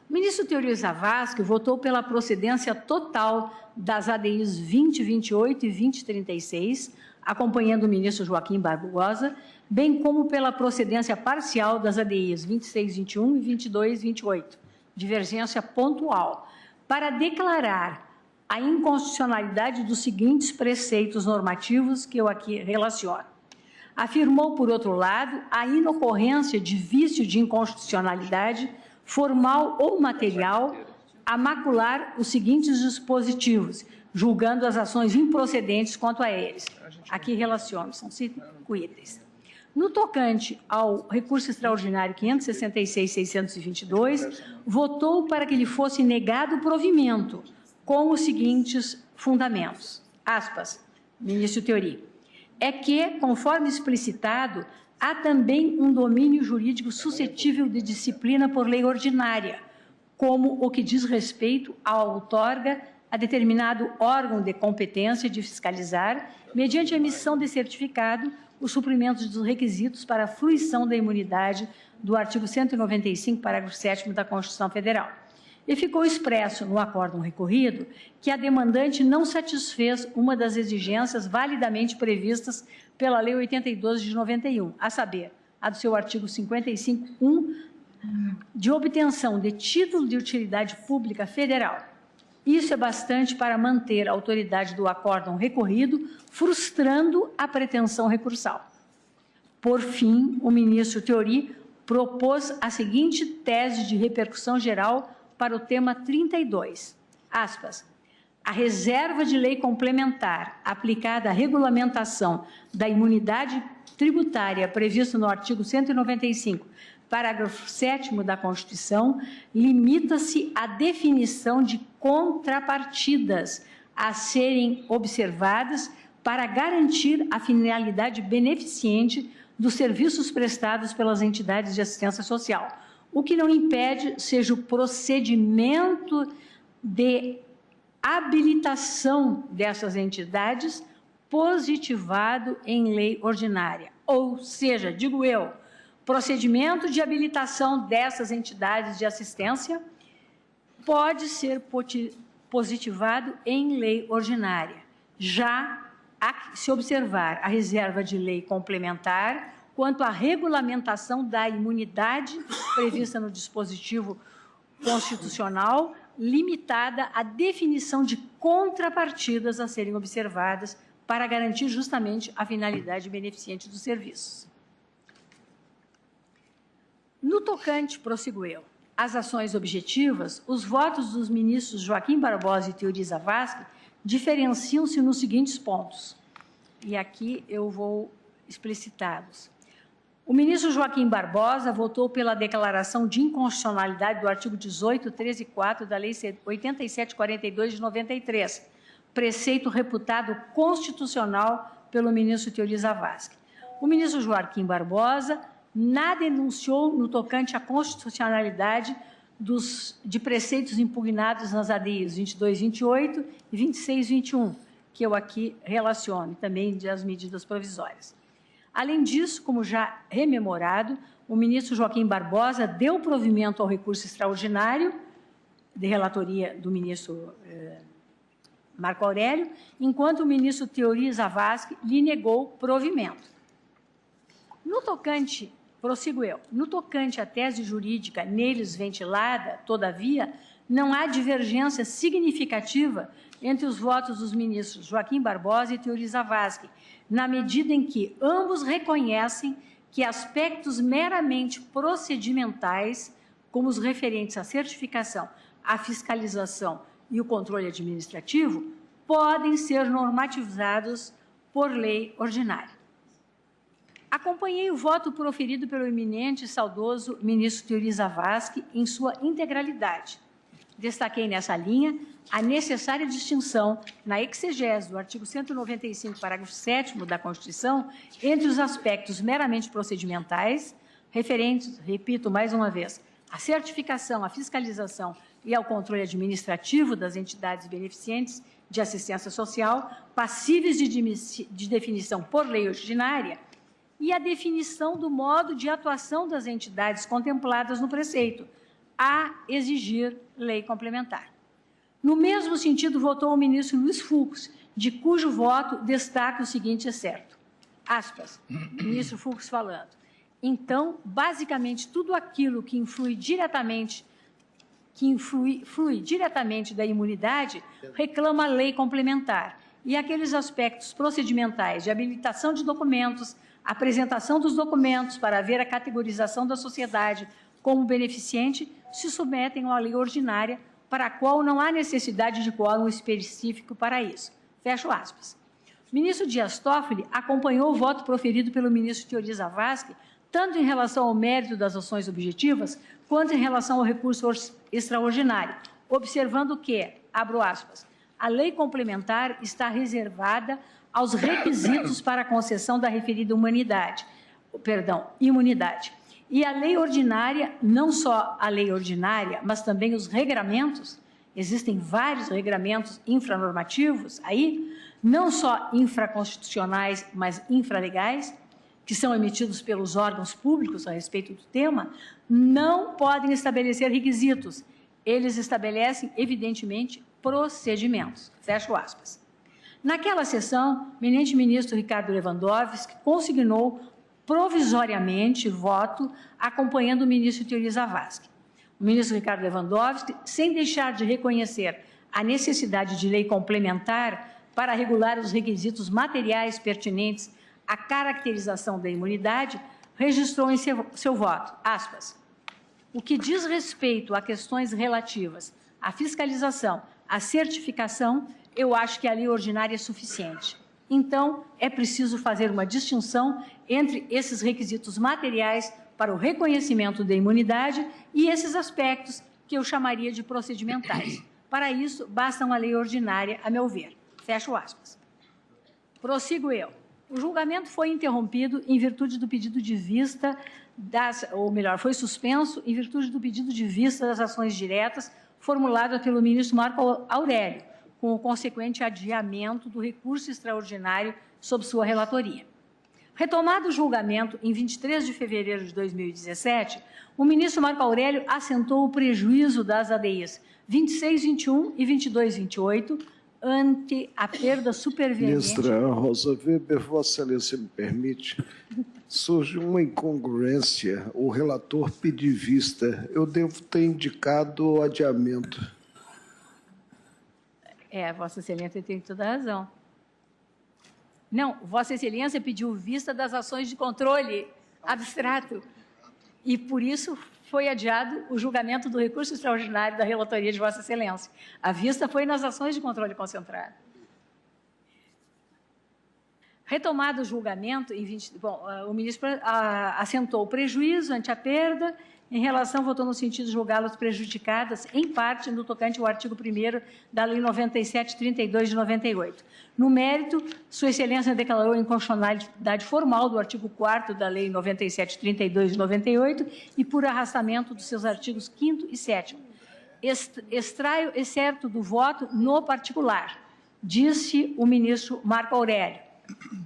O ministro Teori Zavascki votou pela procedência total das ADIs 2028 e 2036, acompanhando o ministro Joaquim Barbosa, bem como pela procedência parcial das ADIs 2621 e 2228, divergência pontual, para declarar a inconstitucionalidade dos seguintes preceitos normativos que eu aqui relaciono. Afirmou, por outro lado, a inocorrência de vício de inconstitucionalidade formal ou material a macular os seguintes dispositivos, julgando as ações improcedentes quanto a eles. Aqui relaciono, são 5 itens. No tocante ao recurso extraordinário 566.622, votou para que lhe fosse negado o provimento, com os seguintes fundamentos. Aspas, ministro Teori. É que, conforme explicitado, há também um domínio jurídico suscetível de disciplina por lei ordinária, como o que diz respeito à outorga a determinado órgão de competência de fiscalizar, mediante a emissão de certificado, os suprimentos dos requisitos para a fruição da imunidade do artigo 195, parágrafo 7º da Constituição Federal. e ficou expresso no acórdão recorrido que a demandante não satisfez uma das exigências validamente previstas pela Lei 82 de 91, a saber, a do seu artigo 55.1, de obtenção de título de utilidade pública federal. Isso é bastante para manter a autoridade do acórdão recorrido, frustrando a pretensão recursal. Por fim, o ministro Theori propôs a seguinte tese de repercussão geral para o tema 32, aspas, a reserva de lei complementar aplicada à regulamentação da imunidade tributária prevista no artigo 195, parágrafo 7º da Constituição, limita-se à definição de contrapartidas a serem observadas para garantir a finalidade beneficente dos serviços prestados pelas entidades de assistência social, o que não impede seja o procedimento de habilitação dessas entidades positivado em lei ordinária. Ou seja, digo eu, procedimento de habilitação dessas entidades de assistência pode ser positivado em lei ordinária. Já se observar a reserva de lei complementar quanto à regulamentação da imunidade prevista no dispositivo constitucional, limitada à definição de contrapartidas a serem observadas para garantir justamente a finalidade beneficente dos serviços. No tocante, prossigo eu, às ações objetivas, os votos dos ministros Joaquim Barbosa e Theori Zavascki diferenciam-se nos seguintes pontos, e aqui eu vou explicitá-los. O ministro Joaquim Barbosa votou pela declaração de inconstitucionalidade do artigo 18, 13 e 4 da Lei 8742 de 93, preceito reputado constitucional pelo ministro Theori Zavascki. O ministro Joaquim Barbosa nada enunciou no tocante à constitucionalidade de preceitos impugnados nas ADIs 22, 28 e 26, 21, que eu aqui relaciono, também das medidas provisórias. Além disso, como já rememorado, o ministro Joaquim Barbosa deu provimento ao recurso extraordinário de relatoria do ministro Marco Aurélio, enquanto o ministro Theori Zavascki lhe negou provimento. No tocante, prossigo eu, no tocante à tese jurídica neles ventilada, todavia, não há divergência significativa entre os votos dos ministros Joaquim Barbosa e Theori Zavascki, na medida em que ambos reconhecem que aspectos meramente procedimentais, como os referentes à certificação, à fiscalização e o controle administrativo, podem ser normatizados por lei ordinária. Acompanhei o voto proferido pelo eminente e saudoso ministro Theori Zavascki em sua integralidade. Destaquei nessa linha a necessária distinção, na exegese do artigo 195, parágrafo 7º da Constituição, entre os aspectos meramente procedimentais, referentes, repito mais uma vez, à certificação, à fiscalização e ao controle administrativo das entidades beneficentes de assistência social, passíveis de definição por lei ordinária, e a definição do modo de atuação das entidades contempladas no preceito, a exigir lei complementar. No mesmo sentido, votou o ministro Luiz Fux, de cujo voto destaca o seguinte excerto. Aspas, ministro Fux falando. Então, basicamente, tudo aquilo que flui diretamente da imunidade reclama lei complementar. E aqueles aspectos procedimentais de habilitação de documentos, apresentação dos documentos para haver a categorização da sociedade como beneficiente, se submetem à lei ordinária, para a qual não há necessidade de quórum específico para isso. Fecho aspas. O ministro Dias Toffoli acompanhou o voto proferido pelo ministro Theori Zavascki, tanto em relação ao mérito das ações objetivas, quanto em relação ao recurso extraordinário, observando que, abro aspas, a lei complementar está reservada aos requisitos para a concessão da referida imunidade. E a lei ordinária, não só a lei ordinária, mas também os regramentos, existem vários regramentos infranormativos aí, não só infraconstitucionais, mas infralegais, que são emitidos pelos órgãos públicos a respeito do tema, não podem estabelecer requisitos Eles estabelecem, evidentemente, procedimentos. Fecho aspas. Naquela sessão, o eminente ministro Ricardo Lewandowski consignou provisoriamente voto acompanhando o ministro Teori Zavascki. O ministro Ricardo Lewandowski, sem deixar de reconhecer a necessidade de lei complementar para regular os requisitos materiais pertinentes à caracterização da imunidade, registrou em seu voto, aspas, o que diz respeito a questões relativas à fiscalização, à certificação, eu acho que a lei ordinária é suficiente. Então, é preciso fazer uma distinção entre esses requisitos materiais para o reconhecimento da imunidade e esses aspectos que eu chamaria de procedimentais. Para isso, basta uma lei ordinária, a meu ver. Fecho aspas. Prossigo eu. O julgamento foi interrompido em virtude do pedido de vista foi suspenso em virtude do pedido de vista das ações diretas formulado pelo ministro Marco Aurélio, com o consequente adiamento do recurso extraordinário sob sua relatoria. Retomado o julgamento em 23 de fevereiro de 2017, o ministro Marco Aurélio assentou o prejuízo das ADIs 2621 e 2228 ante a perda superveniente. Ministra Rosa Weber, Vossa Excelência me permite, surge uma incongruência. O relator pediu vista. Eu devo ter indicado o adiamento. Vossa Excelência tem toda a razão. Não, Vossa Excelência pediu vista das ações de controle abstrato e, por isso, foi adiado o julgamento do recurso extraordinário da relatoria de Vossa Excelência. A vista foi nas ações de controle concentrado. Retomado o julgamento, o ministro assentou o prejuízo ante a perda, em relação, votou no sentido de julgá-las prejudicadas, em parte, no tocante ao artigo 1º da Lei 9732 de 98. No mérito, Sua Excelência declarou a inconstitucionalidade formal do artigo 4º da Lei 9732 de 98 e por arrastamento dos seus artigos 5º e 7º. Extraio excerto do voto no particular, disse o ministro Marco Aurélio.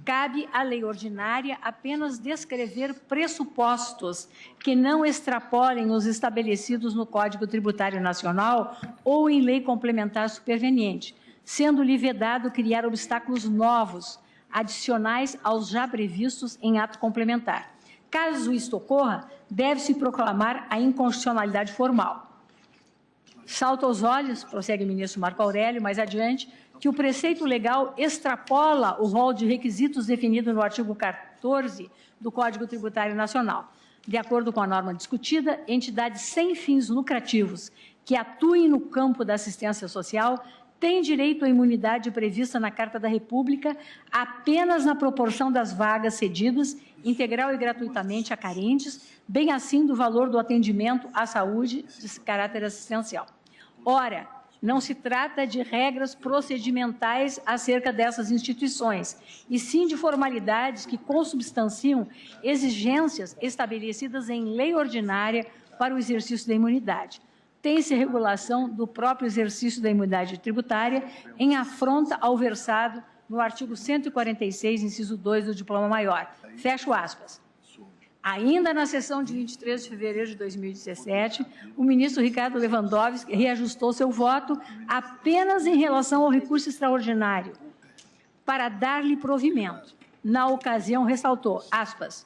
Cabe à lei ordinária apenas descrever pressupostos que não extrapolem os estabelecidos no Código Tributário Nacional ou em lei complementar superveniente, sendo-lhe vedado criar obstáculos novos, adicionais aos já previstos em ato complementar. Caso isto ocorra, deve-se proclamar a inconstitucionalidade formal. Salta aos olhos, prossegue o ministro Marco Aurélio, mais adiante, que o preceito legal extrapola o rol de requisitos definido no artigo 14 do Código Tributário Nacional. De acordo com a norma discutida, entidades sem fins lucrativos que atuem no campo da assistência social têm direito à imunidade prevista na Carta da República apenas na proporção das vagas cedidas, integral e gratuitamente a carentes, bem assim do valor do atendimento à saúde de caráter assistencial. Ora, não se trata de regras procedimentais acerca dessas instituições, e sim de formalidades que consubstanciam exigências estabelecidas em lei ordinária para o exercício da imunidade. Tem-se regulação do próprio exercício da imunidade tributária em afronta ao versado no artigo 146, inciso 2 do Diploma Maior. Fecho aspas. Ainda na sessão de 23 de fevereiro de 2017, o ministro Ricardo Lewandowski reajustou seu voto apenas em relação ao recurso extraordinário, para dar-lhe provimento. Na ocasião, ressaltou, aspas,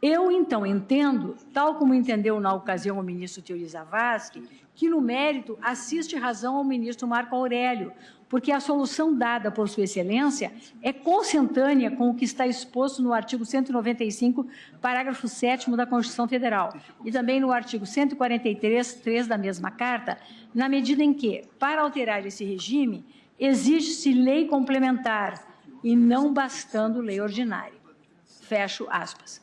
eu, então, entendo, tal como entendeu na ocasião o ministro Teori Zavascki, que, no mérito, assiste razão ao ministro Marco Aurélio, porque a solução dada por Sua Excelência é consentânea com o que está exposto no artigo 195, parágrafo 7º da Constituição Federal, e também no artigo 143, 3 da mesma Carta, na medida em que, para alterar esse regime, exige-se lei complementar e não bastando lei ordinária. Fecho aspas.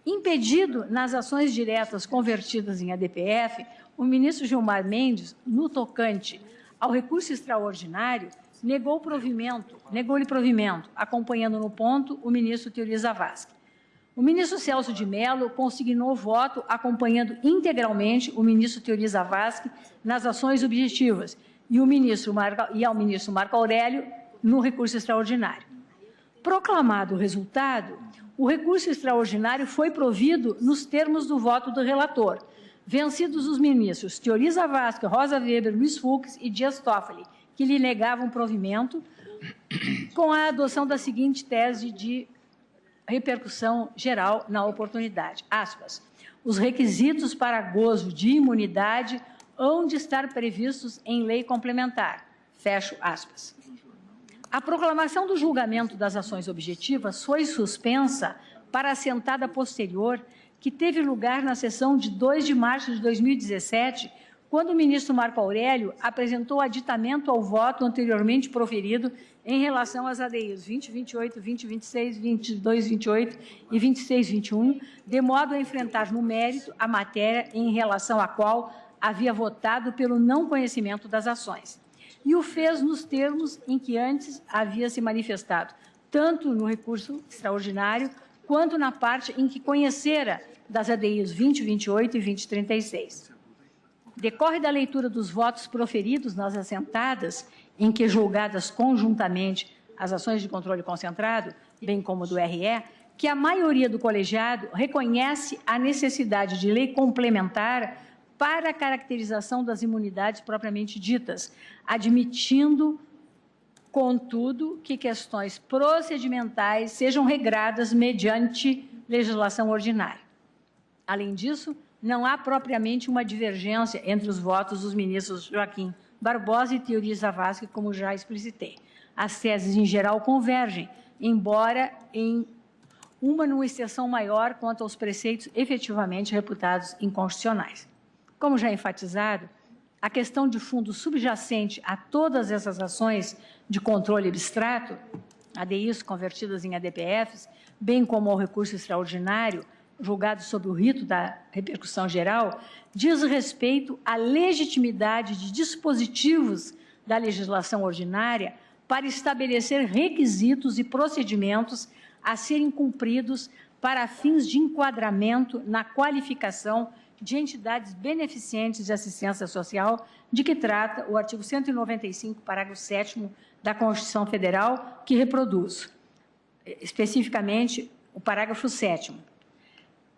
Impedido nas ações diretas convertidas em ADPF, o ministro Gilmar Mendes, no tocante ao recurso extraordinário, negou-lhe provimento, acompanhando no ponto o ministro Teori Zavascki. O ministro Celso de Mello consignou voto acompanhando integralmente o ministro Teori Zavascki nas ações objetivas e ao ministro Marco Aurélio no recurso extraordinário. Proclamado o resultado, o recurso extraordinário foi provido nos termos do voto do relator, vencidos os ministros Teori Zavascki, Rosa Weber, Luiz Fux e Dias Toffoli, que lhe negavam provimento, com a adoção da seguinte tese de repercussão geral na oportunidade. Aspas. Os requisitos para gozo de imunidade hão de estar previstos em lei complementar. Fecho aspas. A proclamação do julgamento das ações objetivas foi suspensa para a sentada posterior, que teve lugar na sessão de 2 de março de 2017, quando o ministro Marco Aurélio apresentou aditamento ao voto anteriormente proferido em relação às ADIs 2028, 2026, 2228 e 2621, de modo a enfrentar no mérito a matéria em relação à qual havia votado pelo não conhecimento das ações. E o fez nos termos em que antes havia se manifestado, tanto no recurso extraordinário, quanto na parte em que conhecera das ADIs 2028 e 2036. Decorre da leitura dos votos proferidos nas assentadas, em que julgadas conjuntamente as ações de controle concentrado, bem como do RE, que a maioria do colegiado reconhece a necessidade de lei complementar para a caracterização das imunidades propriamente ditas, admitindo, contudo, que questões procedimentais sejam regradas mediante legislação ordinária. Além disso, não há propriamente uma divergência entre os votos dos ministros Joaquim Barbosa e Teori Zavascki, como já explicitei. As teses, em geral, convergem, embora em numa exceção maior quanto aos preceitos efetivamente reputados inconstitucionais. Como já enfatizado, a questão de fundo subjacente a todas essas ações de controle abstrato, ADIs convertidas em ADPFs, bem como ao recurso extraordinário, julgado sob o rito da repercussão geral, diz respeito à legitimidade de dispositivos da legislação ordinária para estabelecer requisitos e procedimentos a serem cumpridos para fins de enquadramento na qualificação de entidades beneficentes de assistência social, de que trata o artigo 195, parágrafo 7º da Constituição Federal, que reproduz, especificamente, o parágrafo 7º.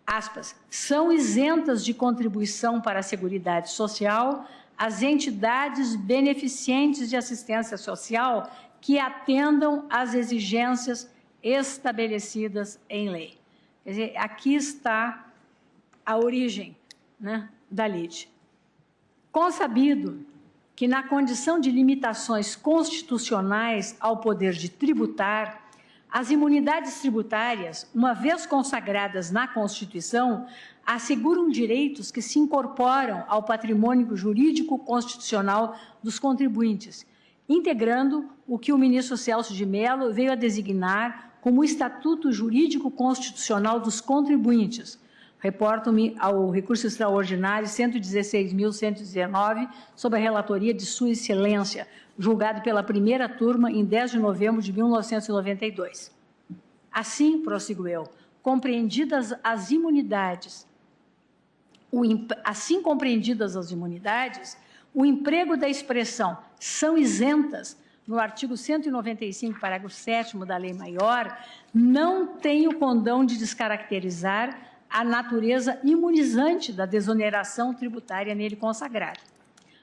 Aspas, são isentas de contribuição para a Seguridade Social as entidades beneficentes de assistência social que atendam às exigências estabelecidas em lei. Quer dizer, aqui está a origem, né, da LIDE. Consabido que, na condição de limitações constitucionais ao poder de tributar, as imunidades tributárias, uma vez consagradas na Constituição, asseguram direitos que se incorporam ao patrimônio jurídico constitucional dos contribuintes, integrando o que o ministro Celso de Mello veio a designar como o Estatuto Jurídico Constitucional dos Contribuintes. Reporto-me ao recurso extraordinário 116.119, sob a relatoria de Sua Excelência, julgado pela primeira turma em 10 de novembro de 1992. Assim, prossigo eu, compreendidas as imunidades, o emprego da expressão são isentas no artigo 195, parágrafo 7º da Lei Maior, não tem o condão de descaracterizar a natureza imunizante da desoneração tributária nele consagrada.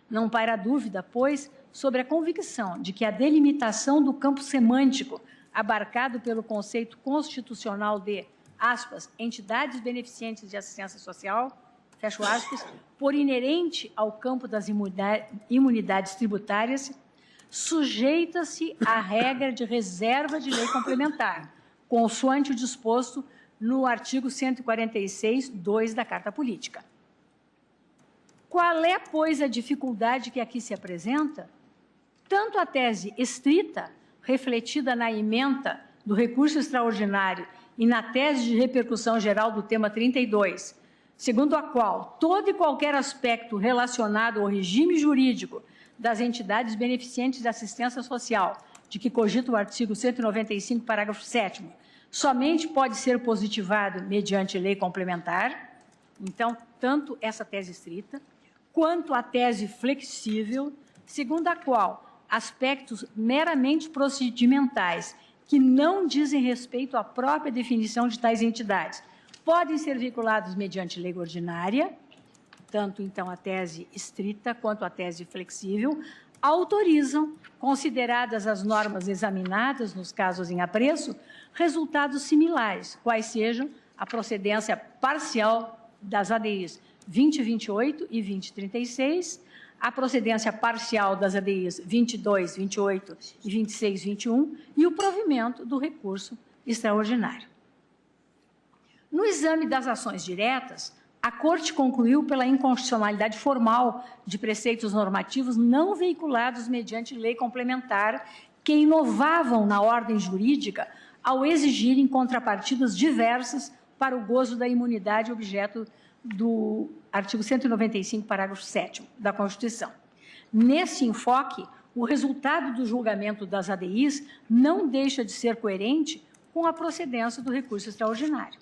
Não paira dúvida, pois, sobre a convicção de que a delimitação do campo semântico abarcado pelo conceito constitucional de, aspas, entidades beneficentes de assistência social, fecho aspas, por inerente ao campo das imunidades tributárias, sujeita-se à regra de reserva de lei complementar, consoante o disposto no artigo 146, 2 da Carta Política. Qual é, pois, a dificuldade que aqui se apresenta? Tanto a tese estrita, refletida na ementa do recurso extraordinário e na tese de repercussão geral do tema 32, segundo a qual todo e qualquer aspecto relacionado ao regime jurídico das entidades beneficentes de assistência social, de que cogita o artigo 195, parágrafo 7º, somente pode ser positivado mediante lei complementar. Então, tanto essa tese estrita, quanto a tese flexível, segundo a qual aspectos meramente procedimentais, que não dizem respeito à própria definição de tais entidades, podem ser vinculados mediante lei ordinária, tanto então a tese estrita quanto a tese flexível, autorizam, consideradas as normas examinadas nos casos em apreço, resultados similares, quais sejam a procedência parcial das ADIs 2028 e 2036, a procedência parcial das ADIs 22, 28 e 26, 21 e o provimento do recurso extraordinário. No exame das ações diretas, a Corte concluiu pela inconstitucionalidade formal de preceitos normativos não veiculados mediante lei complementar que inovavam na ordem jurídica ao exigirem contrapartidas diversas para o gozo da imunidade objeto do artigo 195, parágrafo 7º da Constituição. Nesse enfoque, o resultado do julgamento das ADIs não deixa de ser coerente com a procedência do recurso extraordinário.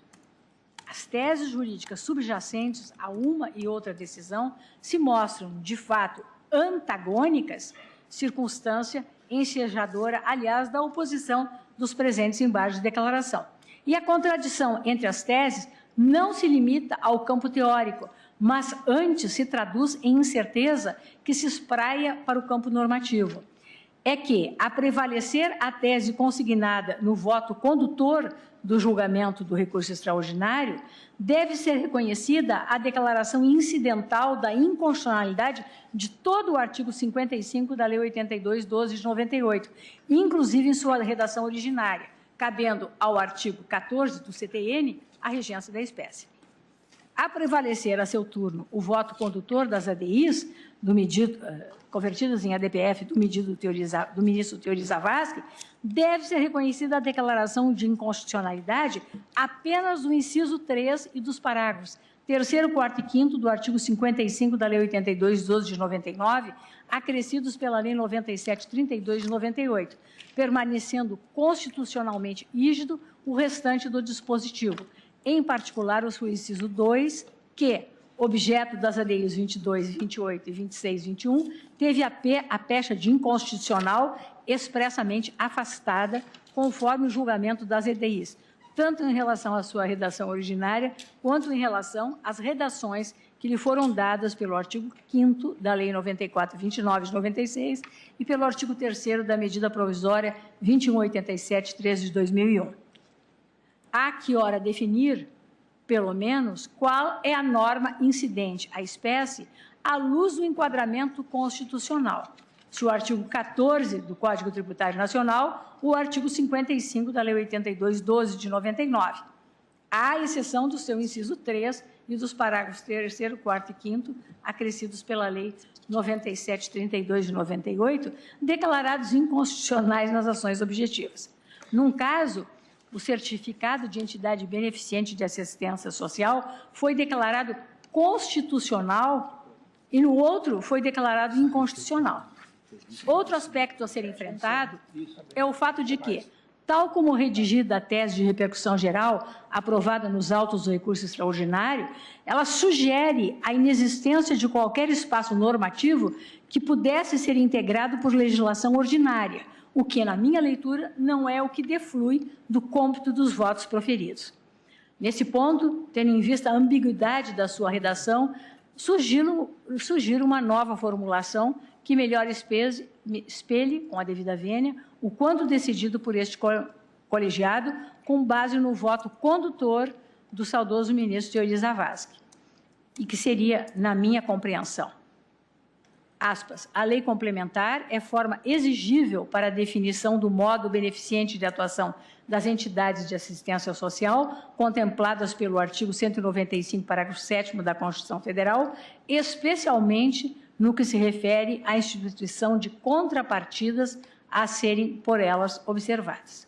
As teses jurídicas subjacentes a uma e outra decisão se mostram, de fato, antagônicas, circunstância ensejadora, aliás, da oposição dos presentes embargos de declaração. E a contradição entre as teses não se limita ao campo teórico, mas antes se traduz em incerteza que se espraia para o campo normativo. É que, a prevalecer a tese consignada no voto condutor do julgamento do recurso extraordinário, deve ser reconhecida a declaração incidental da inconstitucionalidade de todo o artigo 55 da Lei 82/12 de 98, inclusive em sua redação originária, cabendo ao artigo 14 do CTN a regência da espécie. A prevalecer a seu turno o voto condutor das ADIs, convertidas em ADPF do ministro Teori Zavascki, deve ser reconhecida a declaração de inconstitucionalidade apenas do inciso 3 e dos parágrafos 3º, 4º e 5º do artigo 55 da Lei 82/12 de 99, acrescidos pela Lei 97/32 de 98, permanecendo constitucionalmente rígido o restante do dispositivo, em particular o seu inciso 2, que, objeto das ADIs 22, 28 e 26, 21, teve a pecha de inconstitucional expressamente afastada, conforme o julgamento das ADIs, tanto em relação à sua redação originária, quanto em relação às redações que lhe foram dadas pelo artigo 5º da Lei 94/29 de 96 e pelo artigo 3º da medida provisória 2187/13 de 2001. Há que ora definir, pelo menos, qual é a norma incidente à espécie à luz do enquadramento constitucional. Se o artigo 14 do Código Tributário Nacional ou o artigo 55 da Lei 82/12 de 99, à exceção do seu inciso 3 e dos parágrafos 3º, 4º e 5º, acrescidos pela Lei 97/32 de 98, declarados inconstitucionais nas ações objetivas. Num caso, o certificado de entidade beneficiente de assistência social foi declarado constitucional e no outro foi declarado inconstitucional. Outro aspecto a ser enfrentado é o fato de que, tal como redigida a tese de repercussão geral aprovada nos autos do recurso extraordinário, ela sugere a inexistência de qualquer espaço normativo que pudesse ser integrado por legislação ordinária, o que, na minha leitura, não é o que deflui do cômputo dos votos proferidos. Nesse ponto, tendo em vista a ambiguidade da sua redação, sugiro uma nova formulação que melhor espelhe, com a devida vênia, o quanto decidido por este colegiado, com base no voto condutor do saudoso ministro Teori Zavascki, e que seria, na minha compreensão, aspas, a lei complementar é forma exigível para a definição do modo beneficente de atuação das entidades de assistência social contempladas pelo artigo 195, parágrafo 7º da Constituição Federal, especialmente no que se refere à instituição de contrapartidas a serem por elas observadas.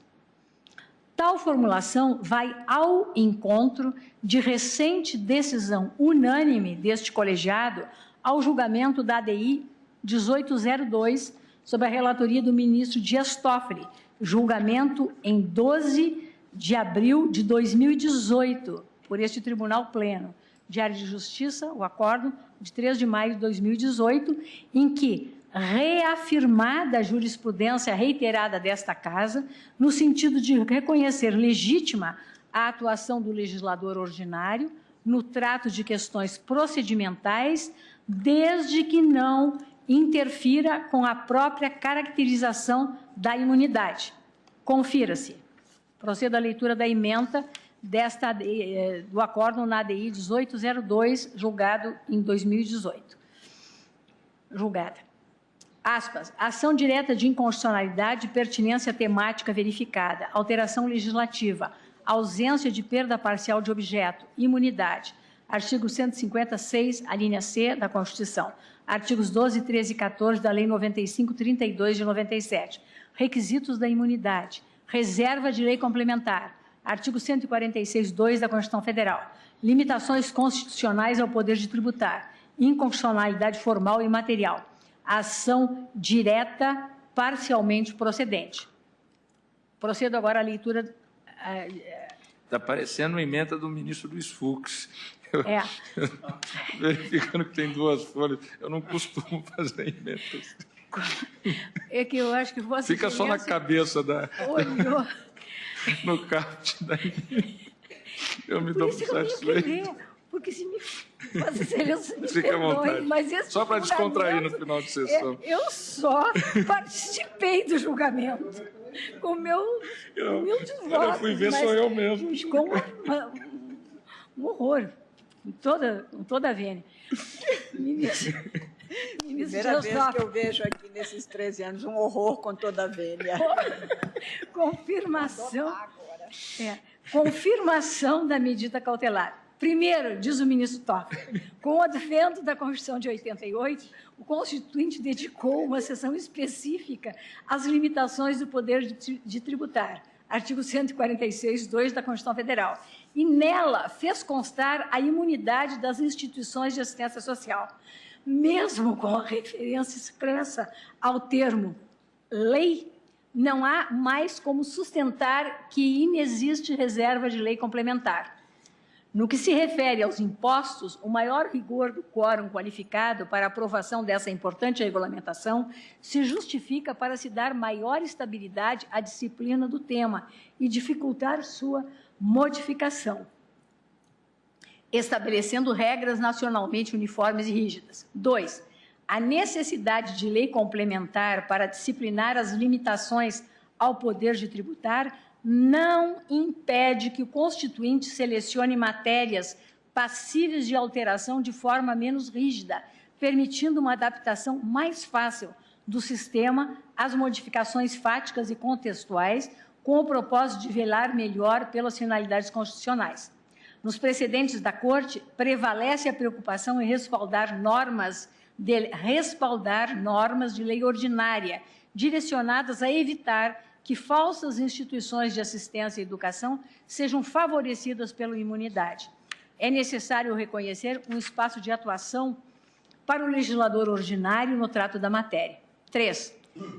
Tal formulação vai ao encontro de recente decisão unânime deste colegiado ao julgamento da ADI 1802, sob a relatoria do ministro Dias Toffoli, julgamento em 12 de abril de 2018, por este Tribunal Pleno, Diário de Justiça, o acórdão de 3 de maio de 2018, em que, reafirmada a jurisprudência reiterada desta Casa, no sentido de reconhecer legítima a atuação do legislador ordinário, no trato de questões procedimentais, desde que não interfira com a própria caracterização da imunidade. Confira-se. Procedo à leitura da ementa do acórdão na ADI 1802, julgado em 2018. Julgada. Aspas. Ação direta de inconstitucionalidade, pertinência temática verificada, alteração legislativa, ausência de perda parcial de objeto, imunidade. Artigo 156, a linha C da Constituição. Artigos 12, 13 e 14 da Lei 95/32 de 97. Requisitos da imunidade. Reserva de lei complementar. Artigo 146(2) da Constituição Federal. Limitações constitucionais ao poder de tributar. Inconstitucionalidade formal e material. Ação direta parcialmente procedente. Procedo agora à leitura. Está parecendo uma emenda do ministro Luiz Fux. Verificando que tem 2 folhas, eu não costumo fazer emendas. É que eu acho que você. Fica só na cabeça da. Olhou. No caput da. Eu me dou por satisfeito. Porque se me Vossa Excelência me Fique à vontade. mas esse só para descontrair no final de sessão. Eu só participei do julgamento com meu humilde voto. Eu fui ver, sou eu mesmo. Com um horror, com toda a vênia. Ministro Primeira vez que eu vejo aqui nesses 13 anos um horror com toda a vênia. Confirmação da medida cautelar. Primeiro, diz o ministro Toffoli, com o advento da Constituição de 88, o Constituinte dedicou uma seção específica às limitações do poder de tributar, artigo 146(2) da Constituição Federal, e nela fez constar a imunidade das instituições de assistência social, mesmo com a referência expressa ao termo lei, não há mais como sustentar que inexiste reserva de lei complementar. No que se refere aos impostos, o maior rigor do quórum qualificado para a aprovação dessa importante regulamentação se justifica para se dar maior estabilidade à disciplina do tema e dificultar sua modificação, estabelecendo regras nacionalmente uniformes e rígidas. 2. A necessidade de lei complementar para disciplinar as limitações ao poder de tributar não impede que o Constituinte selecione matérias passíveis de alteração de forma menos rígida, permitindo uma adaptação mais fácil do sistema às modificações fáticas e contextuais, com o propósito de velar melhor pelas finalidades constitucionais. Nos precedentes da Corte, prevalece a preocupação em respaldar normas de lei ordinária, direcionadas a evitar que falsas instituições de assistência e educação sejam favorecidas pela imunidade. É necessário reconhecer um espaço de atuação para o legislador ordinário no trato da matéria. 3.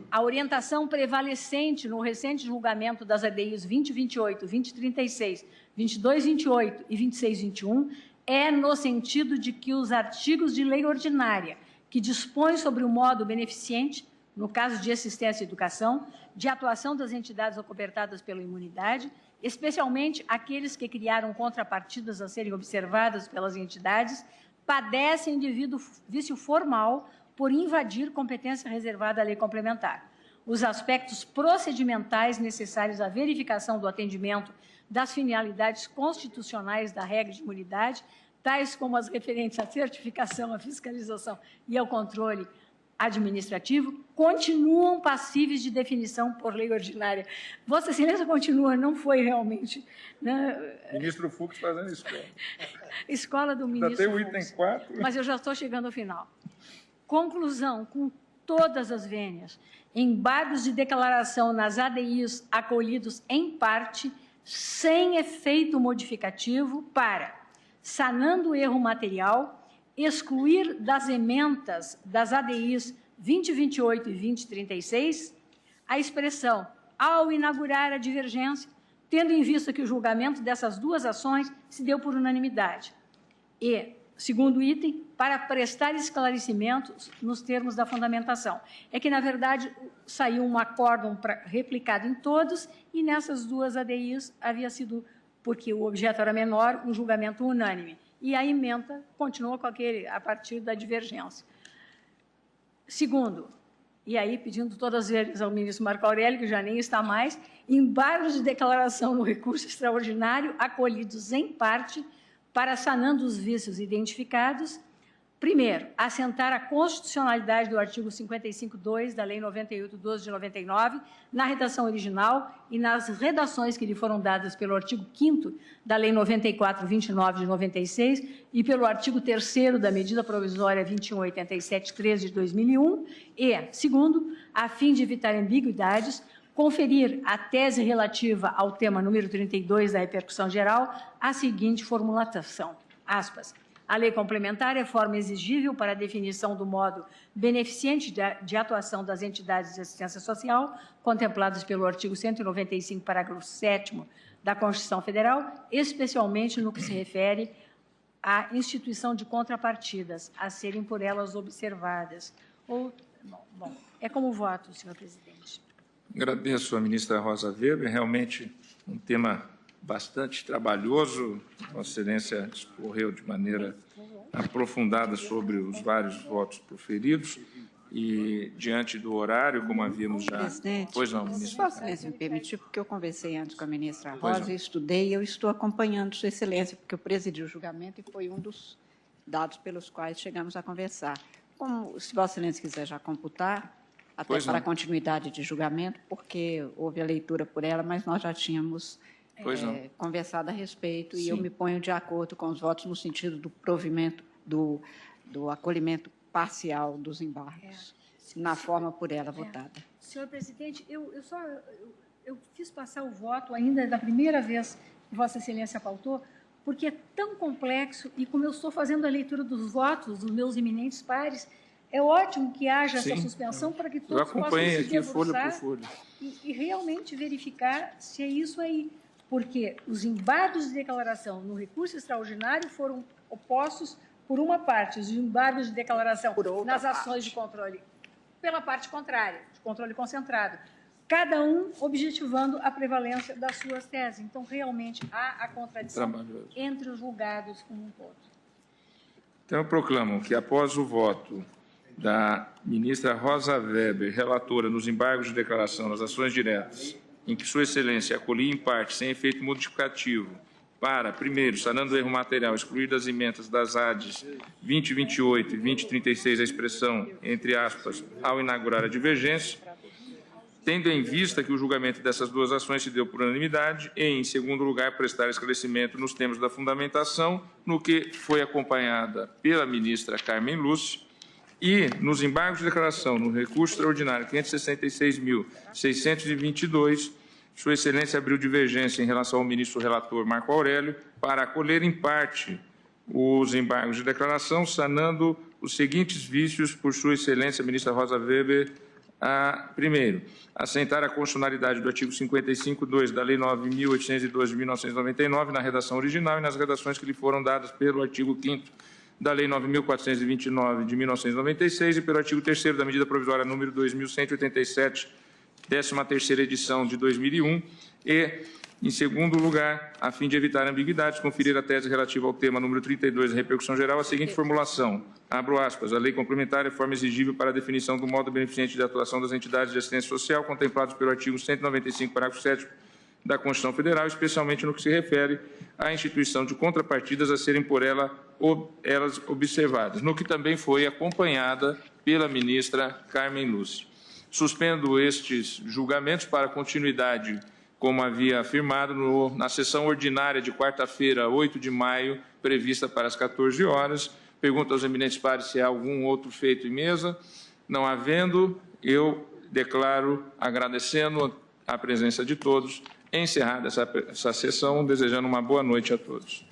A orientação prevalecente no recente julgamento das ADIs 2028, 2036, 2228 e 2621 é no sentido de que os artigos de lei ordinária que dispõem sobre o modo beneficente, no caso de assistência e educação, de atuação das entidades acobertadas pela imunidade, especialmente aqueles que criaram contrapartidas a serem observadas pelas entidades, padecem devido vício formal por invadir competência reservada à lei complementar. Os aspectos procedimentais necessários à verificação do atendimento das finalidades constitucionais da regra de imunidade, tais como as referentes à certificação, à fiscalização e ao controle administrativo, continuam passíveis de definição por lei ordinária. Vossa Excelência continua, não foi realmente... Né? Ministro Fux fazendo escola. Escola do ministro Fux. Ainda tem o item 4. Mas eu já estou chegando ao final. Conclusão, com todas as vênias, embargos de declaração nas ADIs acolhidos em parte, sem efeito modificativo para, sanando o erro material, excluir das ementas das ADIs 2028 e 2036 a expressão ao inaugurar a divergência, tendo em vista que o julgamento dessas duas ações se deu por unanimidade. E, segundo item, para prestar esclarecimentos nos termos da fundamentação. É que, na verdade, saiu um acórdão replicado em todos e nessas duas ADIs havia sido, porque o objeto era menor, um julgamento unânime. e a ementa continua com a partir da divergência. Segundo, e aí pedindo todas as vezes ao ministro Marco Aurélio, que já nem está mais, embargos de declaração no recurso extraordinário acolhidos em parte para sanando os vícios identificados. Primeiro, assentar a constitucionalidade do artigo 55.2 da Lei 98.12 de 99, na redação original e nas redações que lhe foram dadas pelo artigo 5º da Lei 94.29 de 96 e pelo artigo 3º da Medida Provisória 21.87.13 de 2001. E, segundo, a fim de evitar ambiguidades, conferir à tese relativa ao tema número 32 da repercussão geral a seguinte formulação, aspas, a lei complementar é forma exigível para a definição do modo beneficente de atuação das entidades de assistência social, contempladas pelo artigo 195, parágrafo 7º da Constituição Federal, especialmente no que se refere à instituição de contrapartidas, a serem por elas observadas. Bom, é como voto, senhor presidente. Agradeço à ministra Rosa Weber, realmente um tema bastante trabalhoso. Vossa Excelência discorreu de maneira aprofundada sobre os vários votos proferidos e, diante do horário, como havíamos já... Presidente, pois não, ministro. Vossa Excelência me permitir, porque eu conversei antes com a ministra Rosa e estudei, e eu estou acompanhando Sua Excelência, porque eu presidi o julgamento e foi um dos dados pelos quais chegamos a conversar. Como, se Vossa Excelência quiser já computar, até para a continuidade de julgamento, porque houve a leitura por ela, mas nós já tínhamos conversado a respeito. Sim. E eu me ponho de acordo com os votos no sentido do provimento, do acolhimento parcial dos embargos, na forma por ela votada. Senhor presidente, eu fiz passar o voto ainda da primeira vez que Vossa Excelência pautou, porque é tão complexo e, como eu estou fazendo a leitura dos votos dos meus eminentes pares, é ótimo que haja essa suspensão para que todos possam se debruçar e realmente verificar se é isso aí. Porque os embargos de declaração no recurso extraordinário foram opostos, por uma parte, os embargos de declaração nas ações de controle, pela parte contrária, de controle concentrado, cada um objetivando a prevalência das suas teses. Então, realmente, há a contradição entre os julgados como um todo. Então, eu proclamo que, após o voto da ministra Rosa Weber, relatora nos embargos de declaração nas ações diretas, em que Sua Excelência acolhia em parte, sem efeito modificativo, para, primeiro, sanando o erro material, excluir das emendas das ADs 2028 e 2036 a expressão, entre aspas, ao inaugurar a divergência, tendo em vista que o julgamento dessas duas ações se deu por unanimidade e, em segundo lugar, prestar esclarecimento nos termos da fundamentação, no que foi acompanhada pela ministra Carmen Lúcia, e, nos embargos de declaração, no recurso extraordinário 566.622, Sua Excelência abriu divergência em relação ao ministro relator Marco Aurélio para acolher em parte os embargos de declaração, sanando os seguintes vícios por Sua Excelência, ministra Rosa Weber. Primeiro, assentar a constitucionalidade do artigo 55.2 da Lei 9.812 de 1999 na redação original e nas redações que lhe foram dadas pelo artigo 5º da Lei 9.429 de 1996 e pelo artigo 3º da Medida Provisória número 2.187, 13ª edição de 2001 e, em segundo lugar, a fim de evitar ambiguidades, conferir a tese relativa ao tema número 32 da repercussão geral a seguinte formulação, abro aspas, a lei complementar é forma exigível para a definição do modo beneficente de atuação das entidades de assistência social contemplados pelo artigo 195, parágrafo 7º da Constituição Federal, especialmente no que se refere à instituição de contrapartidas a serem por elas observadas, no que também foi acompanhada pela ministra Carmen Lúcia. Suspendo estes julgamentos para continuidade, como havia afirmado, na sessão ordinária de quarta-feira, 8 de maio, prevista para as 14 horas. Pergunto aos eminentes pares se há algum outro feito em mesa. Não havendo, eu declaro, agradecendo a presença de todos, encerrada essa sessão, desejando uma boa noite a todos.